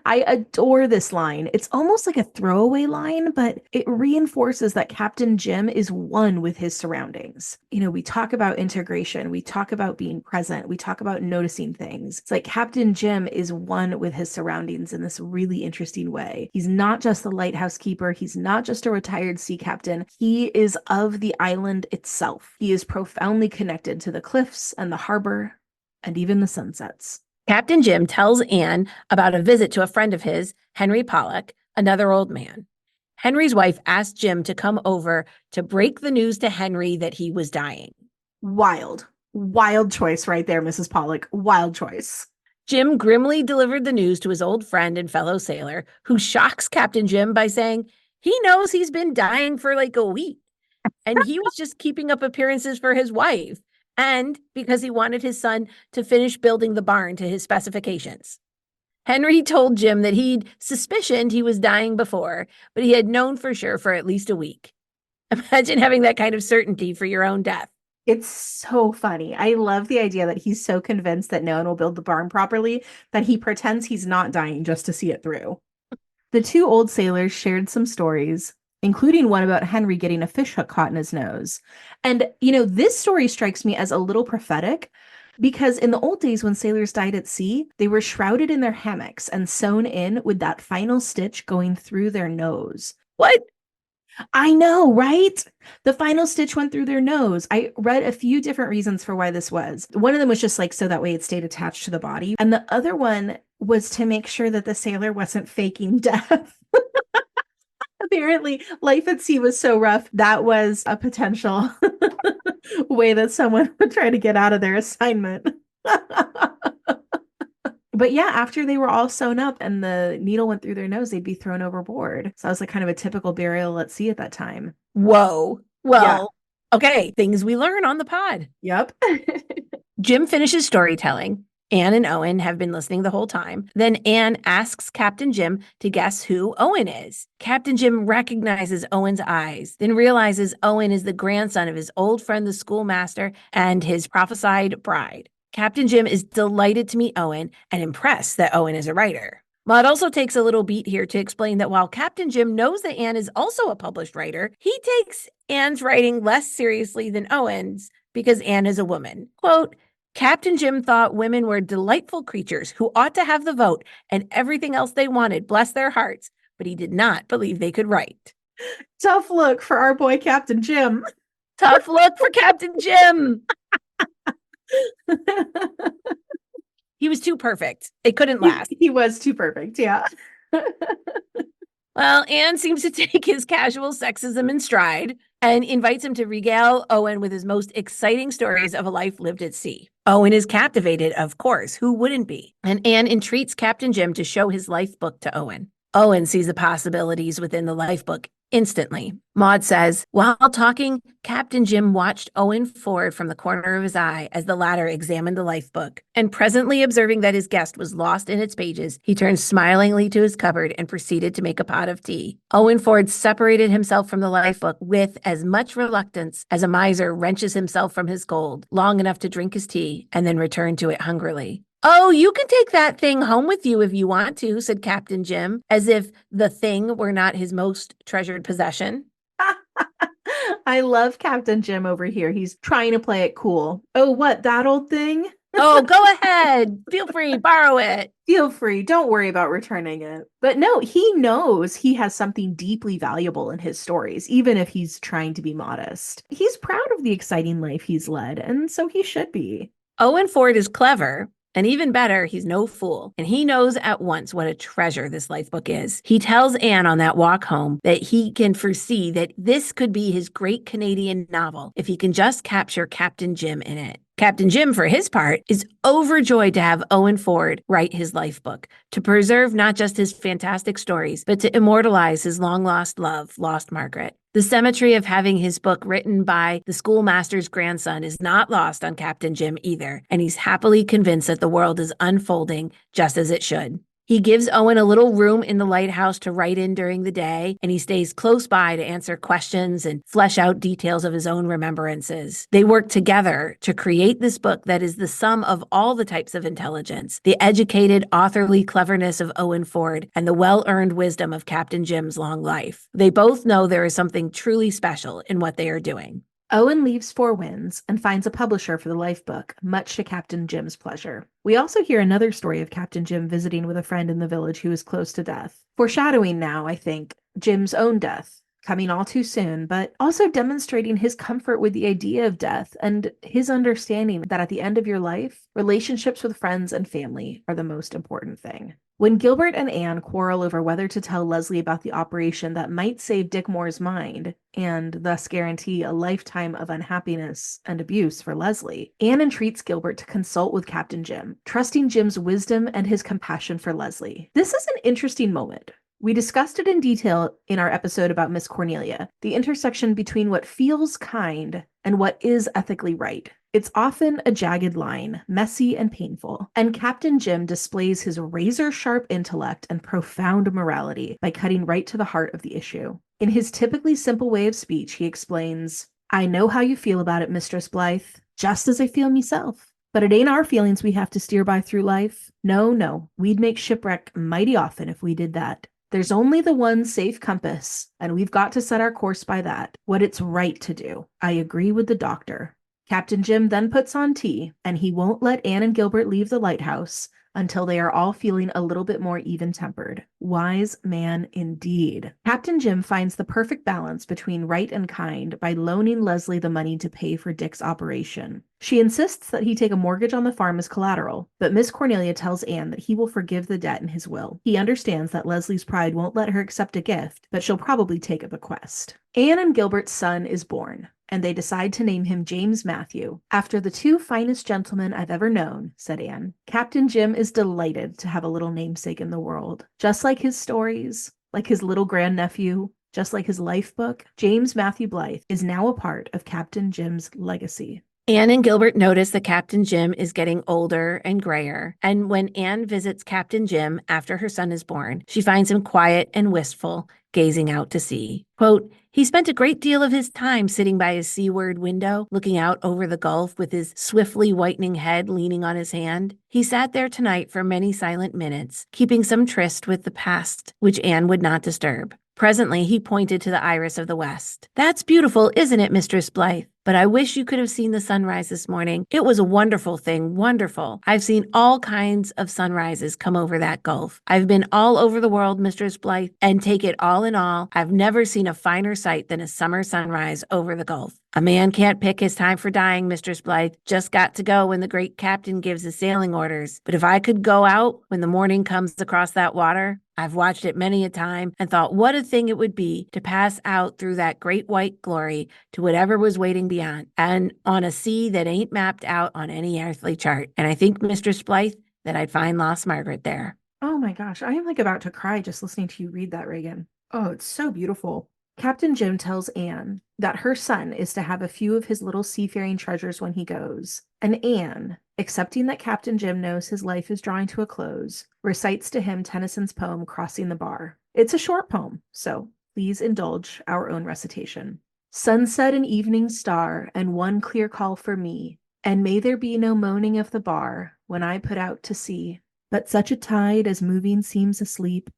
I adore this line. It's almost like a throwaway line, but it reinforces that Captain Jim is one with his surroundings. You know, we talk about integration, we talk about being present, we talk about noticing things. It's like Captain Jim is one with his surroundings in this really interesting way. He's not just the lighthouse keeper, he's not just a retired sea captain, he is of the island itself. He is profoundly connected to the cliffs and the harbor and even the sunsets. Captain Jim tells Anne about a visit to a friend of his, Henry Pollock, another old man. Henry's wife asked Jim to come over to break the news to Henry that he was dying. Wild choice right there, Mrs. Pollock. Wild choice. Jim grimly delivered the news to his old friend and fellow sailor, who shocks Captain Jim by saying he knows he's been dying for like a week, and he was just keeping up appearances for his wife, and because he wanted his son to finish building the barn to his specifications. Henry told Jim that he'd suspicioned he was dying before, but he had known for sure for at least a week. Imagine having that kind of certainty for your own death. It's so funny. I love the idea that he's so convinced that no one will build the barn properly that he pretends he's not dying just to see it through. The two old sailors shared some stories, including one about Henry getting a fishhook caught in his nose. And, you know, this story strikes me as a little prophetic, because in the old days when sailors died at sea, they were shrouded in their hammocks and sewn in with that final stitch going through their nose. What? I know, right? The final stitch went through their nose. I read a few different reasons for why this was. One of them was just like so that way it stayed attached to the body. And the other one was to make sure that the sailor wasn't faking death. Apparently, life at sea was so rough, that was a potential way that someone would try to get out of their assignment. But yeah, after they were all sewn up and the needle went through their nose, they'd be thrown overboard. So that was like kind of a typical burial at sea at that time. Whoa. Well, okay, things we learn on the pod. Yep. Jim finishes storytelling. Anne and Owen have been listening the whole time. Then Anne asks Captain Jim to guess who Owen is. Captain Jim recognizes Owen's eyes, then realizes Owen is the grandson of his old friend, the schoolmaster, and his prophesied bride. Captain Jim is delighted to meet Owen and impressed that Owen is a writer. Maud also takes a little beat here to explain that while Captain Jim knows that Anne is also a published writer, he takes Anne's writing less seriously than Owen's because Anne is a woman. Quote, Captain Jim thought women were delightful creatures who ought to have the vote and everything else they wanted, bless their hearts, but he did not believe they could write. Tough look for our boy Captain Jim. Tough look for Captain Jim. He was too perfect. It couldn't last. He was too perfect, yeah. Well, Anne seems to take his casual sexism in stride and invites him to regale Owen with his most exciting stories of a life lived at sea. Owen is captivated, of course. Who wouldn't be? And Anne entreats Captain Jim to show his life book to Owen. Owen sees the possibilities within the life book Instantly. Maud says, while talking, Captain Jim watched Owen Ford from the corner of his eye as the latter examined the lifebook, and presently observing that his guest was lost in its pages, he turned smilingly to his cupboard and proceeded to make a pot of tea. Owen Ford separated himself from the lifebook with as much reluctance as a miser wrenches himself from his gold, long enough to drink his tea and then return to it hungrily. Oh, you can take that thing home with you if you want to, said Captain Jim, as if the thing were not his most treasured possession. I love Captain Jim over here. He's trying to play it cool. Oh, what, that old thing? Oh, go ahead. Feel free, borrow it. Feel free. Don't worry about returning it. But no, he knows he has something deeply valuable in his stories, even if he's trying to be modest. He's proud of the exciting life he's led, and so he should be. Owen Ford is clever. And even better, he's no fool, and he knows at once what a treasure this lifebook is. He tells Anne on that walk home that he can foresee that this could be his great Canadian novel if he can just capture Captain Jim in it. Captain Jim, for his part, is overjoyed to have Owen Ford write his lifebook, to preserve not just his fantastic stories, but to immortalize his long-lost love, Lost Margaret. The symmetry of having his book written by the schoolmaster's grandson is not lost on Captain Jim either, and he's happily convinced that the world is unfolding just as it should. He gives Owen a little room in the lighthouse to write in during the day, and he stays close by to answer questions and flesh out details of his own remembrances. They work together to create this book that is the sum of all the types of intelligence, the educated, authorly cleverness of Owen Ford, and the well-earned wisdom of Captain Jim's long life. They both know there is something truly special in what they are doing. Owen leaves Four Winds and finds a publisher for the lifebook, much to Captain Jim's pleasure. We also hear another story of Captain Jim visiting with a friend in the village who is close to death. Foreshadowing now, I think, Jim's own death, coming all too soon, but also demonstrating his comfort with the idea of death and his understanding that at the end of your life, relationships with friends and family are the most important thing. When Gilbert and Anne quarrel over whether to tell Leslie about the operation that might save Dick Moore's mind, and thus guarantee a lifetime of unhappiness and abuse for Leslie, Anne entreats Gilbert to consult with Captain Jim, trusting Jim's wisdom and his compassion for Leslie. This is an interesting moment. We discussed it in detail in our episode about Miss Cornelia, the intersection between what feels kind and what is ethically right. It's often a jagged line, messy and painful, and Captain Jim displays his razor-sharp intellect and profound morality by cutting right to the heart of the issue. In his typically simple way of speech, he explains, "I know how you feel about it, Mistress Blythe, just as I feel myself. But it ain't our feelings we have to steer by through life. No, we'd make shipwreck mighty often if we did that. There's only the one safe compass, and we've got to set our course by that, what it's right to do. I agree with the doctor." Captain Jim then puts on tea, and he won't let Anne and Gilbert leave the lighthouse until they are all feeling a little bit more even-tempered. Wise man indeed. Captain Jim finds the perfect balance between right and kind by loaning Leslie the money to pay for Dick's operation. She insists that he take a mortgage on the farm as collateral, but Miss Cornelia tells Anne that he will forgive the debt in his will. He understands that Leslie's pride won't let her accept a gift, but she'll probably take a bequest. Anne and Gilbert's son is born, and they decide to name him James Matthew, after the two finest gentlemen I've ever known, said Anne. Captain Jim is delighted to have a little namesake in the world. Just like his stories, like his little grandnephew, just like his life book, James Matthew Blythe is now a part of Captain Jim's legacy. Anne and Gilbert notice that Captain Jim is getting older and grayer, and when Anne visits Captain Jim after her son is born, she finds him quiet and wistful, gazing out to sea. Quote, "He spent a great deal of his time sitting by his seaward window, looking out over the gulf with his swiftly whitening head leaning on his hand. He sat there tonight for many silent minutes, keeping some tryst with the past, which Anne would not disturb. Presently, he pointed to the iris of the west. 'That's beautiful, isn't it, Mistress Blythe? But I wish you could have seen the sunrise this morning. It was a wonderful thing, wonderful. I've seen all kinds of sunrises come over that gulf. I've been all over the world, Mistress Blythe, and take it all in all, I've never seen a finer sight than a summer sunrise over the gulf. A man can't pick his time for dying, Mistress Blythe. Just got to go when the great captain gives his sailing orders. But if I could go out when the morning comes across that water, I've watched it many a time and thought what a thing it would be to pass out through that great white glory to whatever was waiting beyond, and on a sea that ain't mapped out on any earthly chart. And I think, Mistress Blythe, that I'd find Lost Margaret there." Oh my gosh, I am like about to cry just listening to you read that, Ragon. Oh, it's so beautiful. Captain Jim tells Anne that her son is to have a few of his little seafaring treasures when he goes, and Anne, accepting that Captain Jim knows his life is drawing to a close, recites to him Tennyson's poem Crossing the Bar. It's a short poem, so please indulge our own recitation. Sunset and evening star, and one clear call for me, and may there be no moaning of the bar when I put out to sea, but such a tide as moving seems asleep,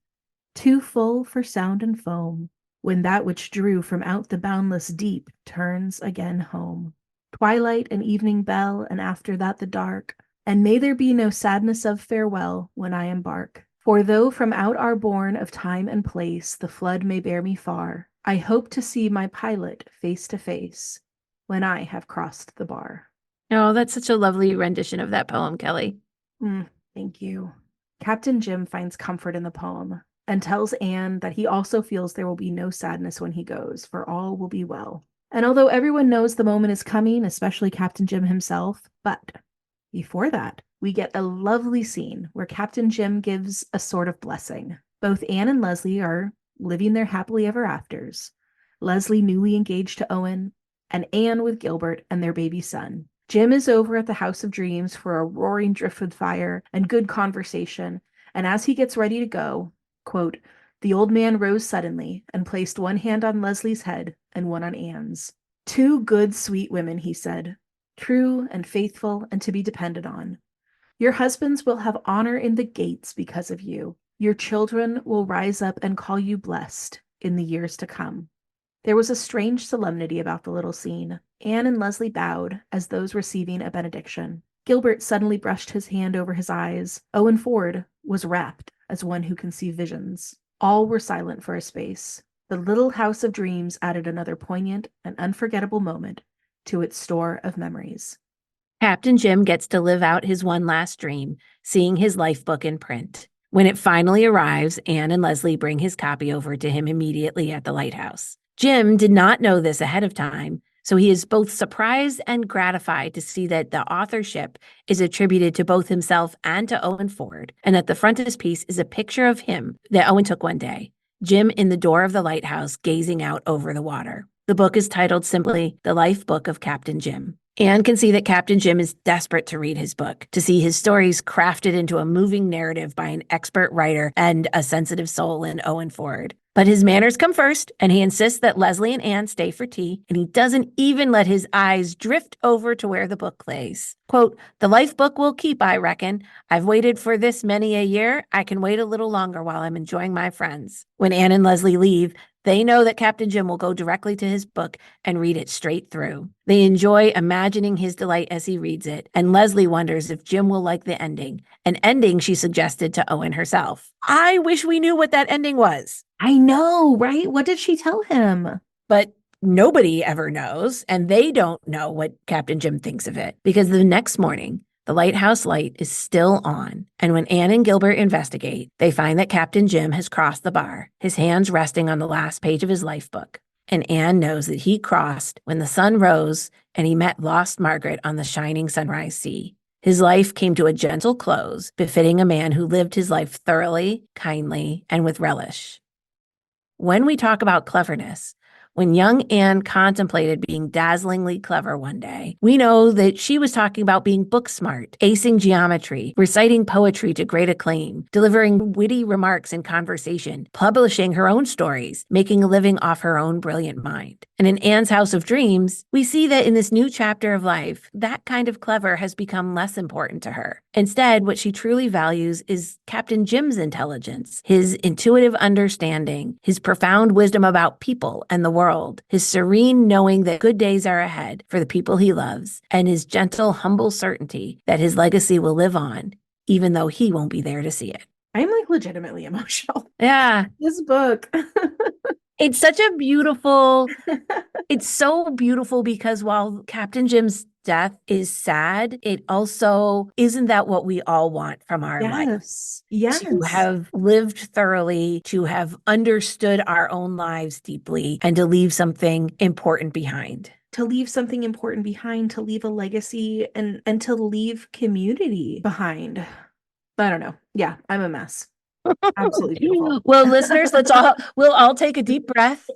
too full for sound and foam, when that which drew from out the boundless deep turns again home. Twilight and evening bell, and after that the dark, and may there be no sadness of farewell when I embark. For though from out our bourne of time and place the flood may bear me far, I hope to see my pilot face to face when I have crossed the bar. Oh, that's such a lovely rendition of that poem, Kelly. Thank you. Captain Jim finds comfort in the poem and tells Anne that he also feels there will be no sadness when he goes, for all will be well. And although everyone knows the moment is coming, especially Captain Jim himself, but before that, we get a lovely scene where Captain Jim gives a sort of blessing. Both Anne and Leslie are living their happily ever afters. Leslie newly engaged to Owen, and Anne with Gilbert and their baby son. Jim is over at the House of Dreams for a roaring driftwood fire and good conversation, and as he gets ready to go, quote, the old man rose suddenly and placed one hand on Leslie's head and one on Anne's. Two good, sweet women, he said, true and faithful and to be depended on. Your husbands will have honor in the gates because of you. Your children will rise up and call you blessed in the years to come. There was a strange solemnity about the little scene. Anne and Leslie bowed as those receiving a benediction. Gilbert suddenly brushed his hand over his eyes. Owen Ford was rapt as one who can see visions. All were silent for a space. The little house of dreams added another poignant and unforgettable moment to its store of memories. Captain Jim gets to live out his one last dream, seeing his life book in print. When it finally arrives, Anne and Leslie bring his copy over to him immediately at the lighthouse. Jim did not know this ahead of time, so he is both surprised and gratified to see that the authorship is attributed to both himself and to Owen Ford, and that the frontispiece is a picture of him that Owen took one day, Jim in the door of the lighthouse gazing out over the water. The book is titled simply The Life Book of Captain Jim. Anne can see that Captain Jim is desperate to read his book, to see his stories crafted into a moving narrative by an expert writer and a sensitive soul in Owen Ford. But his manners come first, and he insists that Leslie and Anne stay for tea, and he doesn't even let his eyes drift over to where the book lays. Quote, the life book will keep, I reckon. I've waited for this many a year. I can wait a little longer while I'm enjoying my friends. When Anne and Leslie leave, they know that Captain Jim will go directly to his book and read it straight through. They enjoy imagining his delight as he reads it, and Leslie wonders if Jim will like the ending, an ending she suggested to Owen herself. I wish we knew what that ending was. I know, right? What did she tell him? But nobody ever knows, and they don't know what Captain Jim thinks of it, because the next morning, the lighthouse light is still on, and when Anne and Gilbert investigate, they find that Captain Jim has crossed the bar, his hands resting on the last page of his life book. And Anne knows that he crossed when the sun rose and he met lost Margaret on the shining sunrise sea. His life came to a gentle close, befitting a man who lived his life thoroughly, kindly, and with relish. When we talk about cleverness, when young Anne contemplated being dazzlingly clever one day, we know that she was talking about being book smart, acing geometry, reciting poetry to great acclaim, delivering witty remarks in conversation, publishing her own stories, making a living off her own brilliant mind. And in Anne's House of Dreams, we see that in this new chapter of life, that kind of clever has become less important to her. Instead, what she truly values is Captain Jim's intelligence, his intuitive understanding, his profound wisdom about people and the world, his serene knowing that good days are ahead for the people he loves, and his gentle, humble certainty that his legacy will live on, even though he won't be there to see it. I'm like legitimately emotional. Yeah. This book. It's such a beautiful, it's so beautiful because while Captain Jim's death is sad, it also isn't that what we all want from our life? Yes. To have lived thoroughly, to have understood our own lives deeply, and to leave something important behind. To leave something important behind, to leave a legacy, and to leave community behind. I don't know. Yeah, I'm a mess. Absolutely beautiful. Well, listeners, we'll all take a deep breath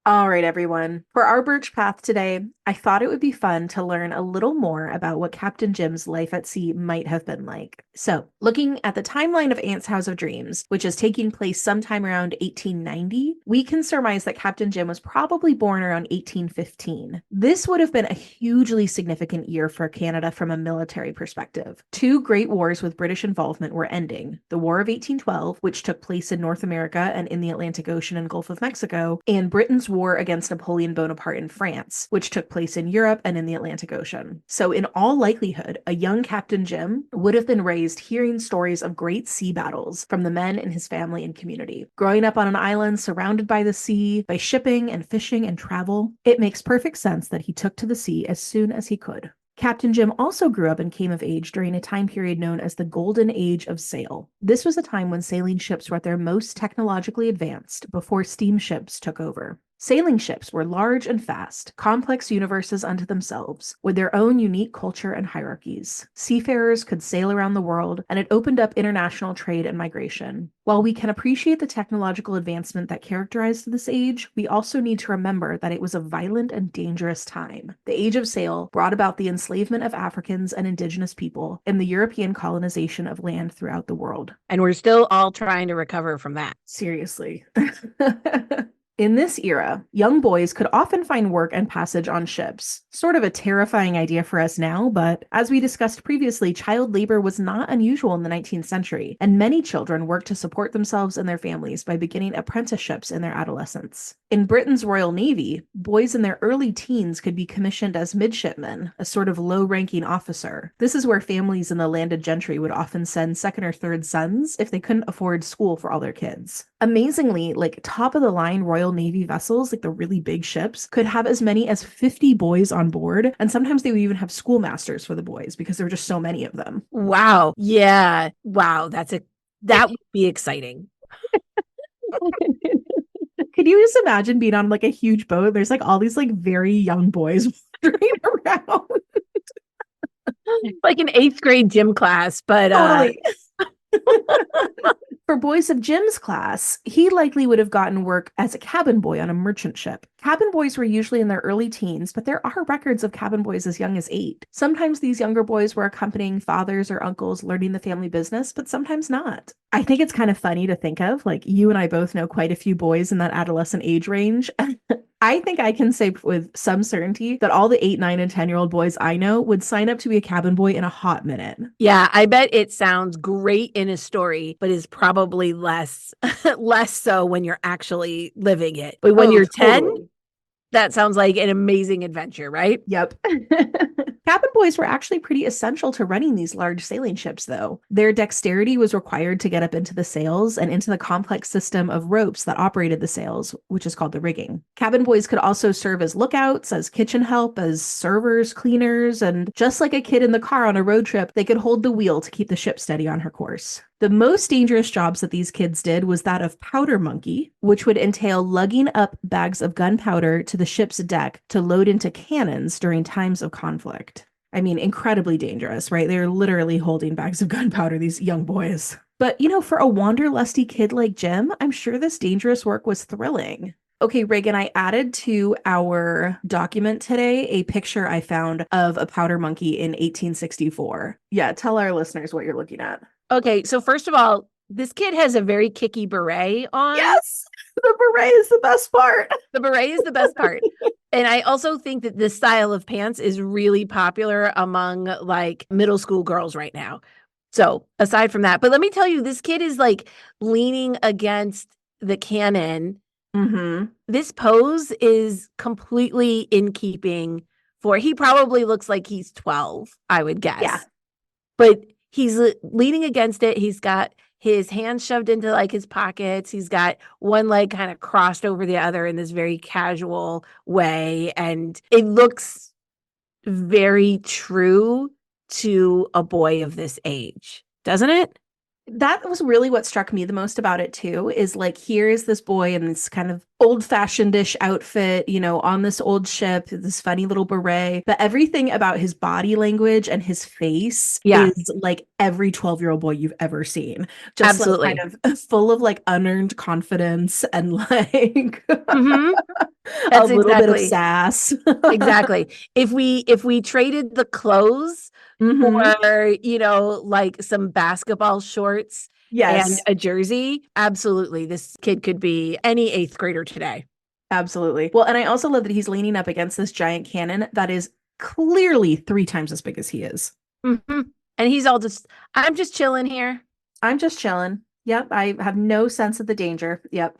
All right, everyone. For our Birch Path today, I thought it would be fun to learn a little more about what Captain Jim's life at sea might have been like. So, looking at the timeline of Ant's House of Dreams, which is taking place sometime around 1890, we can surmise that Captain Jim was probably born around 1815. This would have been a hugely significant year for Canada from a military perspective. Two great wars with British involvement were ending: the War of 1812, which took place in North America and in the Atlantic Ocean and Gulf of Mexico, and Britain's war against Napoleon Bonaparte in France, which took place in Europe and in the Atlantic Ocean. So, in all likelihood, a young Captain Jim would have been raised hearing stories of great sea battles from the men in his family and community. Growing up on an island surrounded by the sea, by shipping and fishing and travel, it makes perfect sense that he took to the sea as soon as he could. Captain Jim also grew up and came of age during a time period known as the Golden Age of Sail. This was a time when sailing ships were at their most technologically advanced before steamships took over. Sailing ships were large and fast, complex universes unto themselves, with their own unique culture and hierarchies. Seafarers could sail around the world, and it opened up international trade and migration. While we can appreciate the technological advancement that characterized this age, we also need to remember that it was a violent and dangerous time. The Age of Sail brought about the enslavement of Africans and indigenous people and the European colonization of land throughout the world. And we're still all trying to recover from that. Seriously. In this era, young boys could often find work and passage on ships. Sort of a terrifying idea for us now, but as we discussed previously, child labor was not unusual in the 19th century, and many children worked to support themselves and their families by beginning apprenticeships in their adolescence. In Britain's Royal Navy, boys in their early teens could be commissioned as midshipmen, a sort of low-ranking officer. This is where families in the landed gentry would often send second or third sons if they couldn't afford school for all their kids. Amazingly, top-of-the-line Royal Navy vessels, like the really big ships, could have as many as 50 boys on board, and sometimes they would even have schoolmasters for the boys because there were just so many of them. Wow. Yeah. Wow. That would be exciting. Could you just imagine being on a huge boat? There's all these very young boys wandering around. Like an 8th grade gym class, but Totally. For boys of Jim's class, he likely would have gotten work as a cabin boy on a merchant ship. Cabin boys were usually in their early teens, but there are records of cabin boys as young as 8. Sometimes these younger boys were accompanying fathers or uncles learning the family business, but sometimes not. I think it's kind of funny to think of, you and I both know quite a few boys in that adolescent age range. I think I can say with some certainty that all the 8, 9, and 10-year-old boys I know would sign up to be a cabin boy in a hot minute. Yeah, I bet it sounds great in a story, but is probably less so when you're actually living it. But when you're 10, that sounds like an amazing adventure, right? Yep. Cabin boys were actually pretty essential to running these large sailing ships, though. Their dexterity was required to get up into the sails and into the complex system of ropes that operated the sails, which is called the rigging. Cabin boys could also serve as lookouts, as kitchen help, as servers, cleaners, and just like a kid in the car on a road trip, they could hold the wheel to keep the ship steady on her course. The most dangerous jobs that these kids did was that of powder monkey, which would entail lugging up bags of gunpowder to the ship's deck to load into cannons during times of conflict. I mean, incredibly dangerous, right? They're literally holding bags of gunpowder, these young boys. But, for a wanderlusty kid like Jim, I'm sure this dangerous work was thrilling. Okay, Reagan, I added to our document today a picture I found of a powder monkey in 1864. Yeah, tell our listeners what you're looking at. Okay, so first of all, this kid has a very kicky beret on. Yes, the beret is the best part. The beret is the best part. And I also think that this style of pants is really popular among middle school girls right now. So aside from that, but let me tell you, this kid is leaning against the cannon. Mm-hmm. This pose is completely in keeping he probably looks like he's 12, I would guess. Yeah. But he's leaning against it. He's got his hands shoved into his pockets. He's got one leg kind of crossed over the other in this very casual way. And it looks very true to a boy of this age, doesn't it? That was really what struck me the most about it too, is like, here is this boy in this kind of old-fashioned-ish outfit, on this old ship, this funny little beret, but everything about his body language and his face Yeah, is like every 12-year-old boy you've ever seen. Just like absolutely. kind of full of like unearned confidence and like Hmm. a That's little bit of exactly. sass. Exactly. If we traded the clothes Hmm. for, like some basketball shorts and Yes, a jersey, absolutely. This kid could be any eighth grader today. absolutely. Well, and I also love that he's leaning up against this giant cannon that is clearly 3 times as big as he is. Hmm. And he's all just, I'm just chilling here. I'm just chilling. Yep, I have no sense of the danger. Yep.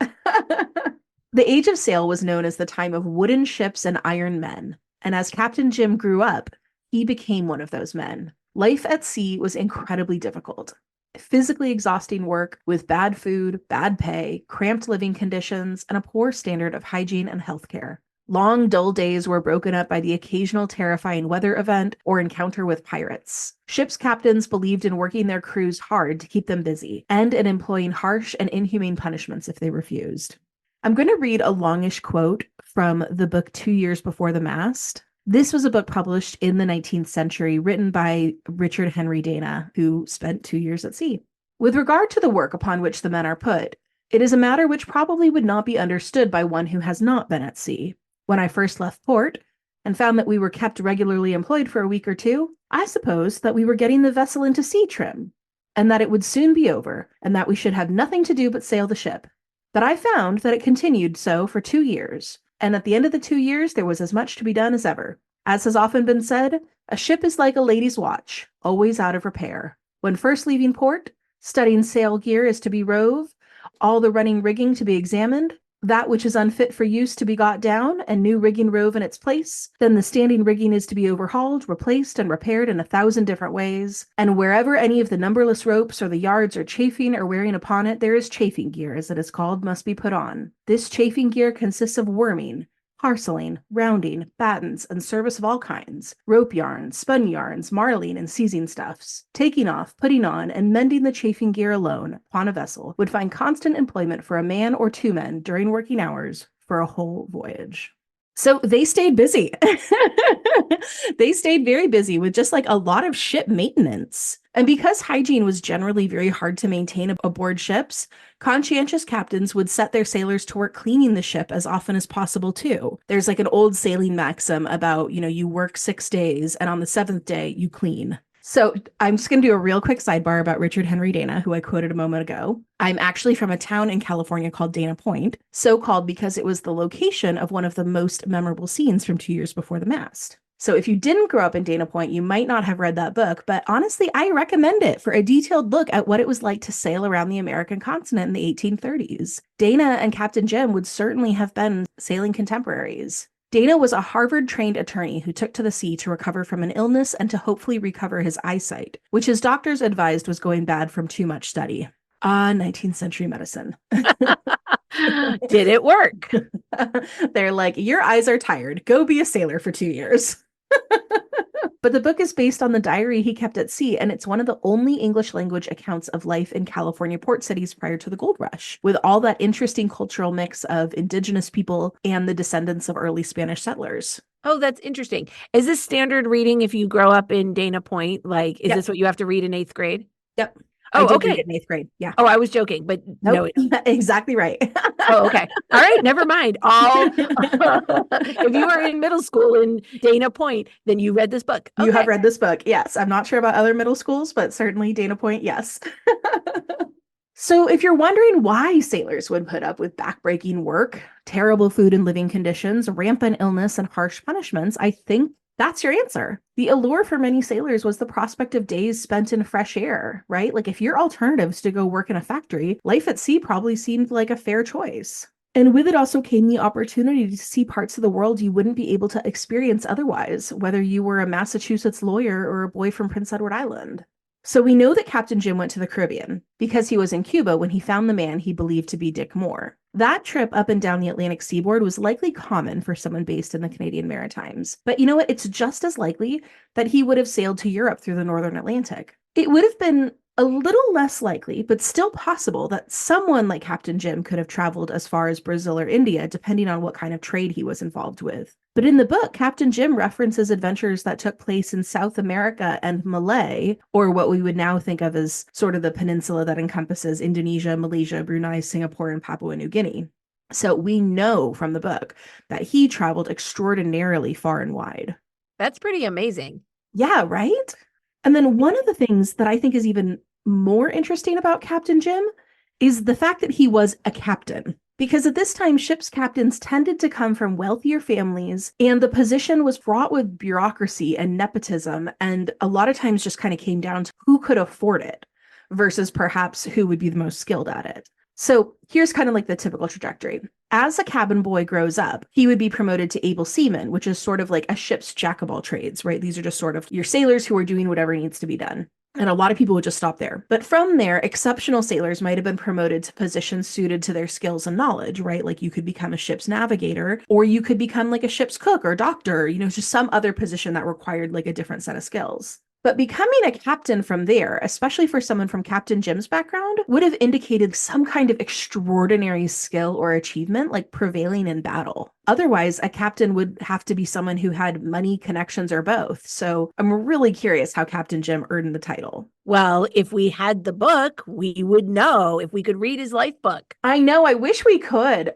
The Age of Sail was known as the time of wooden ships and iron men. And as Captain Jim grew up, he became one of those men. Life at sea was incredibly difficult. Physically exhausting work with bad food, bad pay, cramped living conditions, and a poor standard of hygiene and healthcare. Long, dull days were broken up by the occasional terrifying weather event or encounter with pirates. Ship's captains believed in working their crews hard to keep them busy and in employing harsh and inhumane punishments if they refused. I'm going to read a longish quote from the book 2 Years Before the Mast. This was a book published in the 19th century, written by Richard Henry Dana, who spent 2 years at sea. With regard to the work upon which the men are put, it is a matter which probably would not be understood by one who has not been at sea. When I first left port and found that we were kept regularly employed for a week or two, I supposed that we were getting the vessel into sea trim, and that it would soon be over, and that we should have nothing to do but sail the ship. But I found that it continued so for 2 years, and at the end of the 2 years there was as much to be done as ever. As has often been said, a ship is like a lady's watch, always out of repair. When first leaving port, studding sail gear is to be rove, all the running rigging to be examined, that which is unfit for use to be got down, and new rigging rove in its place. Then the standing rigging is to be overhauled, replaced, and repaired in 1,000 different ways. And wherever any of the numberless ropes or the yards are chafing or wearing upon it, there is chafing gear, as it is called, must be put on. This chafing gear consists of worming, parceling, rounding, battens, and service of all kinds, rope yarns, spun yarns, marling, and seizing stuffs. Taking off, putting on, and mending the chafing gear alone, upon a vessel, would find constant employment for a man or 2 men during working hours for a whole voyage. So they stayed busy. They stayed very busy with just like a lot of ship maintenance. And because hygiene was generally very hard to maintain aboard ships, conscientious captains would set their sailors to work cleaning the ship as often as possible, too. There's like an old sailing maxim about, you work 6 days and on the seventh day you clean. So I'm just going to do a real quick sidebar about Richard Henry Dana, who I quoted a moment ago. I'm actually from a town in California called Dana Point, so called because it was the location of one of the most memorable scenes from 2 Years Before the Mast. So if you didn't grow up in Dana Point, you might not have read that book, but honestly, I recommend it for a detailed look at what it was like to sail around the American continent in the 1830s. Dana and Captain Jim would certainly have been sailing contemporaries. Dana was a Harvard-trained attorney who took to the sea to recover from an illness and to hopefully recover his eyesight, which his doctors advised was going bad from too much study. 19th century medicine. Did it work? They're like, your eyes are tired. Go be a sailor for 2 years. But the book is based on the diary he kept at sea, and it's one of the only English language accounts of life in California port cities prior to the gold rush, with all that interesting cultural mix of indigenous people and the descendants of early Spanish settlers. Oh, that's interesting. Is this standard reading if you grow up in Dana Point? Like, is Yep. this what you have to read in eighth grade? Yep. I Oh, did read okay. it in 8th grade. Yeah. Oh, I was joking, but no. Nope. Exactly right. Oh, okay. All right. Never mind. All if you were in middle school in Dana Point, then you read this book. You have Okay. read this book. Yes. I'm not sure about other middle schools, but certainly Dana Point, yes. So if you're wondering why sailors would put up with backbreaking work, terrible food and living conditions, rampant illness, and harsh punishments, I think that's your answer. The allure for many sailors was the prospect of days spent in fresh air, right? Like if your alternative is to go work in a factory, life at sea probably seemed like a fair choice. And with it also came the opportunity to see parts of the world you wouldn't be able to experience otherwise, whether you were a Massachusetts lawyer or a boy from Prince Edward Island. So we know that Captain Jim went to the Caribbean because he was in Cuba when he found the man he believed to be Dick Moore. That trip up and down the Atlantic seaboard was likely common for someone based in the Canadian Maritimes. But you know what? It's just as likely that he would have sailed to Europe through the Northern Atlantic. It would have been A little less likely, but still possible that someone like Captain Jim could have traveled as far as Brazil or India, depending on what kind of trade he was involved with. But in the book, Captain Jim references adventures that took place in South America and Malay, or what we would now think of as sort of the peninsula that encompasses Indonesia, Malaysia, Brunei, Singapore, and Papua New Guinea. So we know from the book that he traveled extraordinarily far and wide. That's pretty amazing. Yeah, right? And then one of the things that I think is even more interesting about Captain Jim is the fact that he was a captain. Because at this time, ship's captains tended to come from wealthier families, and the position was fraught with bureaucracy and nepotism, and a lot of times just kind of came down to who could afford it versus perhaps who would be the most skilled at it. So here's kind of like the typical trajectory. As a cabin boy grows up, he would be promoted to able seaman, which is sort of like a ship's jack of all trades, right? These are just sort of your sailors who are doing whatever needs to be done. And a lot of people would just stop there. But from there, exceptional sailors might have been promoted to positions suited to their skills and knowledge, right? Like you could become a ship's navigator, or you could become like a ship's cook or doctor, just some other position that required like a different set of skills. But becoming a captain from there, especially for someone from Captain Jim's background, would have indicated some kind of extraordinary skill or achievement, like prevailing in battle. Otherwise, a captain would have to be someone who had money, connections, or both. So I'm really curious how Captain Jim earned the title. Well, if we had the book, we would know if we could read his life book. I know, I wish we could.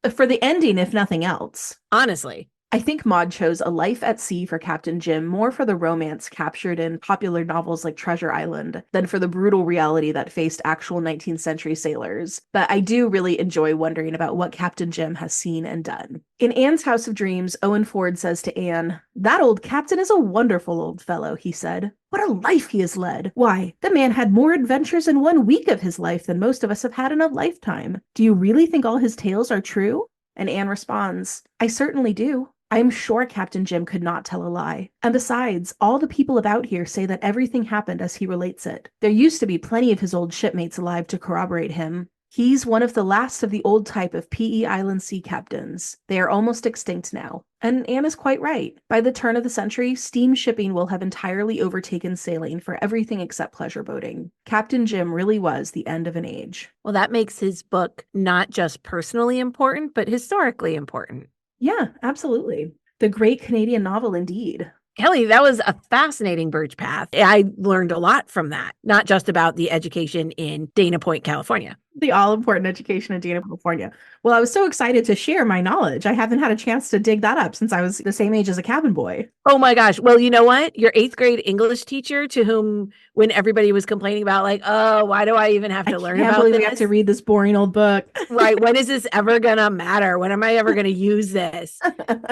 For the ending, if nothing else. Honestly. I think Maud chose A Life at Sea for Captain Jim more for the romance captured in popular novels like Treasure Island than for the brutal reality that faced actual 19th century sailors. But I do really enjoy wondering about what Captain Jim has seen and done. In Anne's House of Dreams, Owen Ford says to Anne, "That old captain is a wonderful old fellow," he said. "What a life he has led! Why, the man had more adventures in 1 week of his life than most of us have had in a lifetime. Do you really think all his tales are true?" And Anne responds, "I certainly do. I am sure Captain Jim could not tell a lie. And besides, all the people about here say that everything happened as he relates it. There used to be plenty of his old shipmates alive to corroborate him. He's one of the last of the old type of P.E. Island sea captains. They are almost extinct now." And Anne is quite right. By the turn of the century, steam shipping will have entirely overtaken sailing for everything except pleasure boating. Captain Jim really was the end of an age. Well, that makes his book not just personally important, but historically important. Yeah, absolutely. The great Canadian novel indeed. Kelly, that was a fascinating birch path. I learned a lot from that, not just about the education in Dana Point, California. The all-important education in Dana, California. Well, I was so excited to share my knowledge. I haven't had a chance to dig that up since I was the same age as a cabin boy. Oh my gosh. Well, you know what? Your 8th grade English teacher to whom, when everybody was complaining about like, oh, why do I even have to learn about believe this? we have to read this boring old book. Right. When is this ever going to matter? When am I ever going to use this?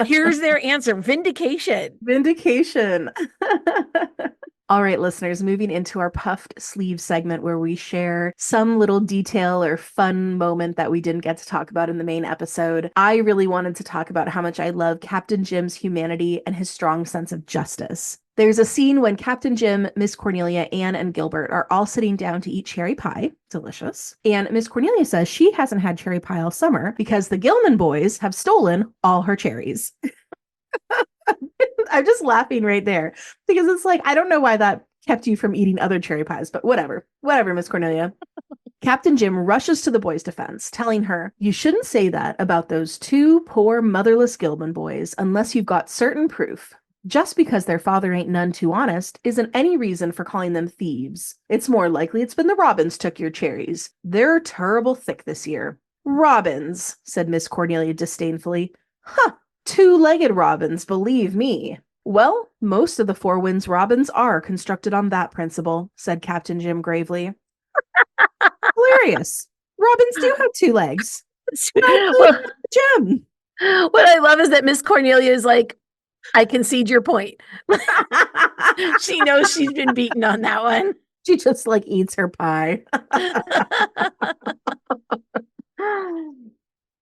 Here's their answer. Vindication. Vindication. All right, listeners, moving into our puffed sleeve segment where we share some little detail or fun moment that we didn't get to talk about in the main episode. I really wanted to talk about how much I love Captain Jim's humanity and his strong sense of justice. There's a scene when Captain Jim, Miss Cornelia, Anne, and Gilbert are all sitting down to eat cherry pie. Delicious. And Miss Cornelia says she hasn't had cherry pie all summer because the Gilman boys have stolen all her cherries. I'm just laughing right there because it's like, I don't know why that kept you from eating other cherry pies, but whatever. Whatever, Miss Cornelia. Captain Jim rushes to the boy's defense, telling her, "You shouldn't say that about those 2 poor motherless Gilman boys unless you've got certain proof. Just because their father ain't none too honest isn't any reason for calling them thieves. It's more likely it's been the robins took your cherries. They're terrible thick this year." "Robins," said Miss Cornelia disdainfully. "Huh, 2-legged robins, believe me." "Well, most of the Four Winds robins are constructed on that principle," said Captain Jim gravely. Hilarious. Robins do have 2 legs. Well, Jim. What I love is that Miss Cornelia is like, I concede your point. She knows she's been beaten on that one. She just like eats her pie.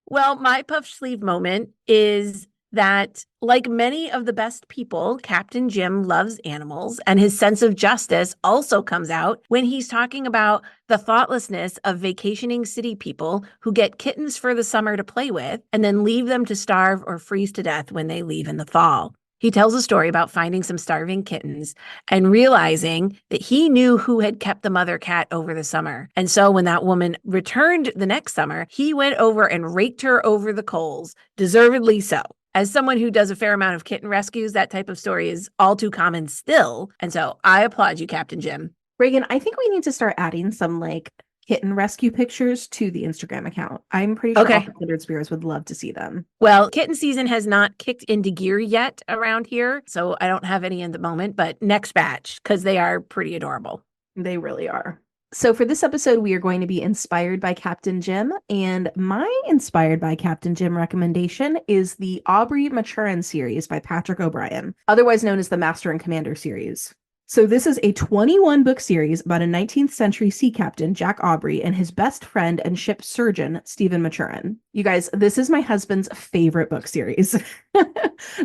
Well, my puff sleeve moment is that, like many of the best people, Captain Jim loves animals, and his sense of justice also comes out when he's talking about the thoughtlessness of vacationing city people who get kittens for the summer to play with and then leave them to starve or freeze to death when they leave in the fall. He tells a story about finding some starving kittens and realizing that he knew who had kept the mother cat over the summer. And so when that woman returned the next summer, he went over and raked her over the coals, deservedly so. As someone who does a fair amount of kitten rescues, that type of story is all too common still. And so I applaud you, Captain Jim. Reagan, I think we need to start adding some like kitten rescue pictures to the Instagram account. I'm pretty sure all the Kindred Spirits would love to see them. Well, kitten season has not kicked into gear yet around here, so I don't have any in the moment, but next batch, because they are pretty adorable. They really are. So for this episode, we are going to be inspired by Captain Jim, and my inspired by Captain Jim recommendation is the Aubrey Maturin series by Patrick O'Brien, otherwise known as the Master and Commander series. So this is a 21-book series about a 19th century sea captain, Jack Aubrey, and his best friend and ship surgeon, Stephen Maturin. You guys, this is my husband's favorite book series.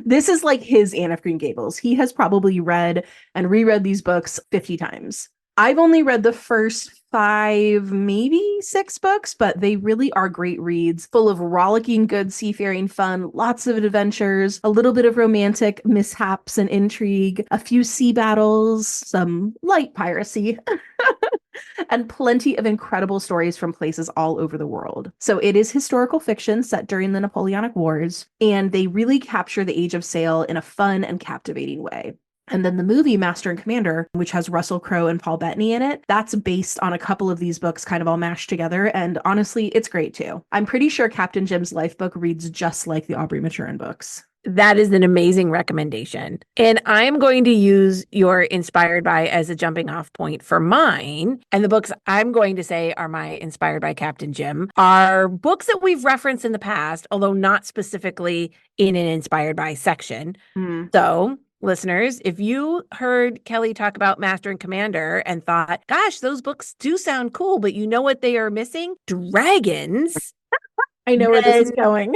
This is like his Anne of Green Gables. He has probably read and reread these books 50 times. I've only read the first 5, maybe 6 books, but they really are great reads, full of rollicking, good seafaring fun, lots of adventures, a little bit of romantic mishaps and intrigue, a few sea battles, some light piracy, and plenty of incredible stories from places all over the world. So it is historical fiction set during the Napoleonic Wars, and they really capture the Age of Sail in a fun and captivating way. And then the movie Master and Commander, which has Russell Crowe and Paul Bettany in it, that's based on a couple of these books kind of all mashed together. And honestly, it's great too. I'm pretty sure Captain Jim's life book reads just like the Aubrey Maturin books. That is an amazing recommendation. And I'm going to use your inspired by as a jumping off point for mine. And the books I'm going to say are my inspired by Captain Jim are books that we've referenced in the past, although not specifically in an inspired by section. So listeners, if you heard Kelly talk about Master and Commander and thought, gosh, those books do sound cool, but you know what they are missing? Dragons. I know where this is going.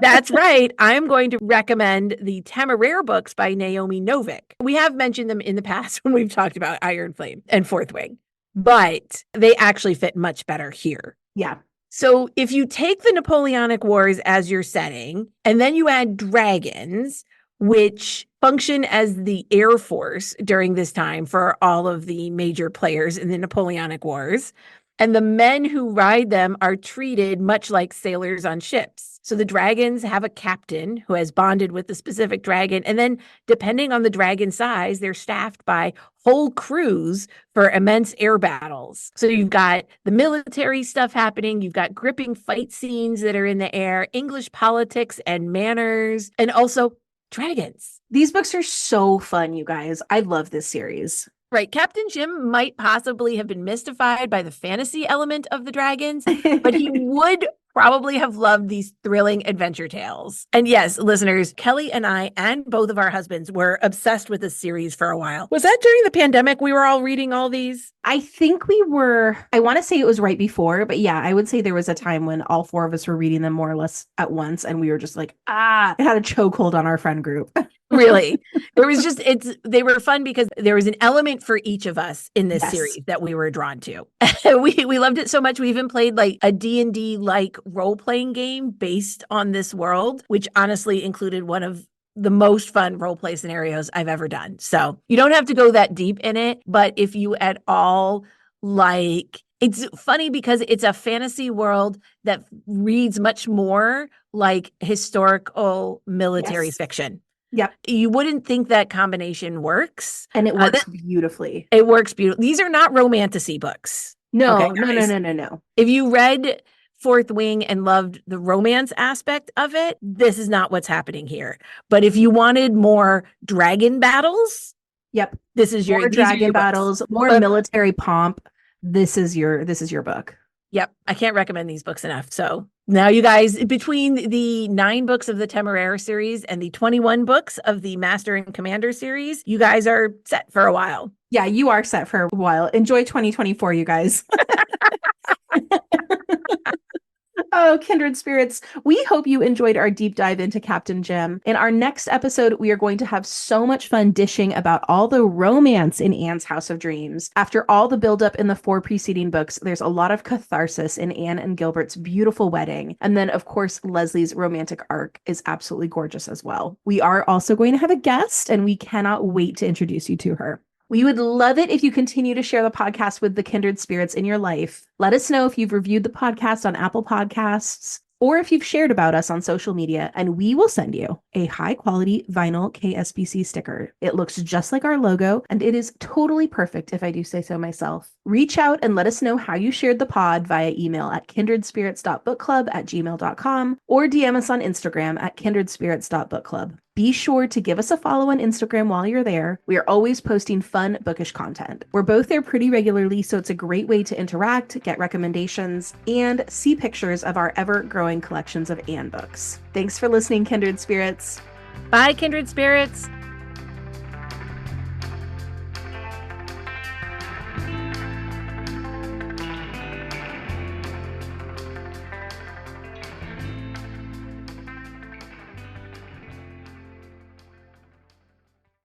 That's right. I'm going to recommend the Temeraire books by Naomi Novik. We have mentioned them in the past when we've talked about Iron Flame and Fourth Wing, but they actually fit much better here. Yeah. So if you take the Napoleonic Wars as your setting, and then you add dragons, which function as the Air Force during this time for all of the major players in the Napoleonic Wars. And the men who ride them are treated much like sailors on ships. So the dragons have a captain who has bonded with the specific dragon. And then depending on the dragon size, they're staffed by whole crews for immense air battles. So you've got the military stuff happening. You've got gripping fight scenes that are in the air, English politics and manners, and also dragons. These books are so fun, you guys. I love this series. Right. Captain Jim might possibly have been mystified by the fantasy element of the dragons, but he would probably have loved these thrilling adventure tales. And yes, listeners, Kelly and I and both of our husbands were obsessed with this series for a while. Was that during the pandemic we were all reading all these? I think we were, I want to say it was right before, but yeah, I would say there was a time when all 4 of us were reading them more or less at once. And we were just like, it had a chokehold on our friend group. Really. There was just, they were fun because there was an element for each of us in this series that we were drawn to. We loved it so much. We even played like a D&D like role-playing game based on this world, which honestly included one of the most fun role play scenarios I've ever done. So you don't have to go that deep in it, but if you at all like, it's funny because it's a fantasy world that reads much more like historical military fiction. Yep. You wouldn't think that combination works. And it works beautifully. It works beautifully. These are not romantasy books. No, okay, no. If you read Fourth Wing and loved the romance aspect of it, this is not what's happening here. But if you wanted more dragon battles, this is your dragon battles, more military pomp. This is your book. Yep. I can't recommend these books enough. So now you guys, between the 9 books of the Temeraire series and the 21 books of the Master and Commander series, you guys are set for a while. Yeah, you are set for a while. Enjoy 2024, you guys. Oh, kindred spirits, we hope you enjoyed our deep dive into Captain Jim. In our next episode, we are going to have so much fun dishing about all the romance in Anne's House of Dreams. After all the buildup in the 4 preceding books, there's a lot of catharsis in Anne and Gilbert's beautiful wedding. And then, of course, Leslie's romantic arc is absolutely gorgeous as well. We are also going to have a guest, and we cannot wait to introduce you to her. We would love it if you continue to share the podcast with the kindred spirits in your life. Let us know if you've reviewed the podcast on Apple Podcasts or if you've shared about us on social media, and we will send you a high-quality vinyl KSBC sticker. It looks just like our logo, and it is totally perfect if I do say so myself. Reach out and let us know how you shared the pod via email at kindredspirits.bookclub@gmail.com or DM us on Instagram at kindredspirits.bookclub. Be sure to give us a follow on Instagram while you're there. We are always posting fun bookish content. We're both there pretty regularly, so it's a great way to interact, get recommendations, and see pictures of our ever-growing collections of Anne books. Thanks for listening, kindred spirits. Bye, kindred spirits.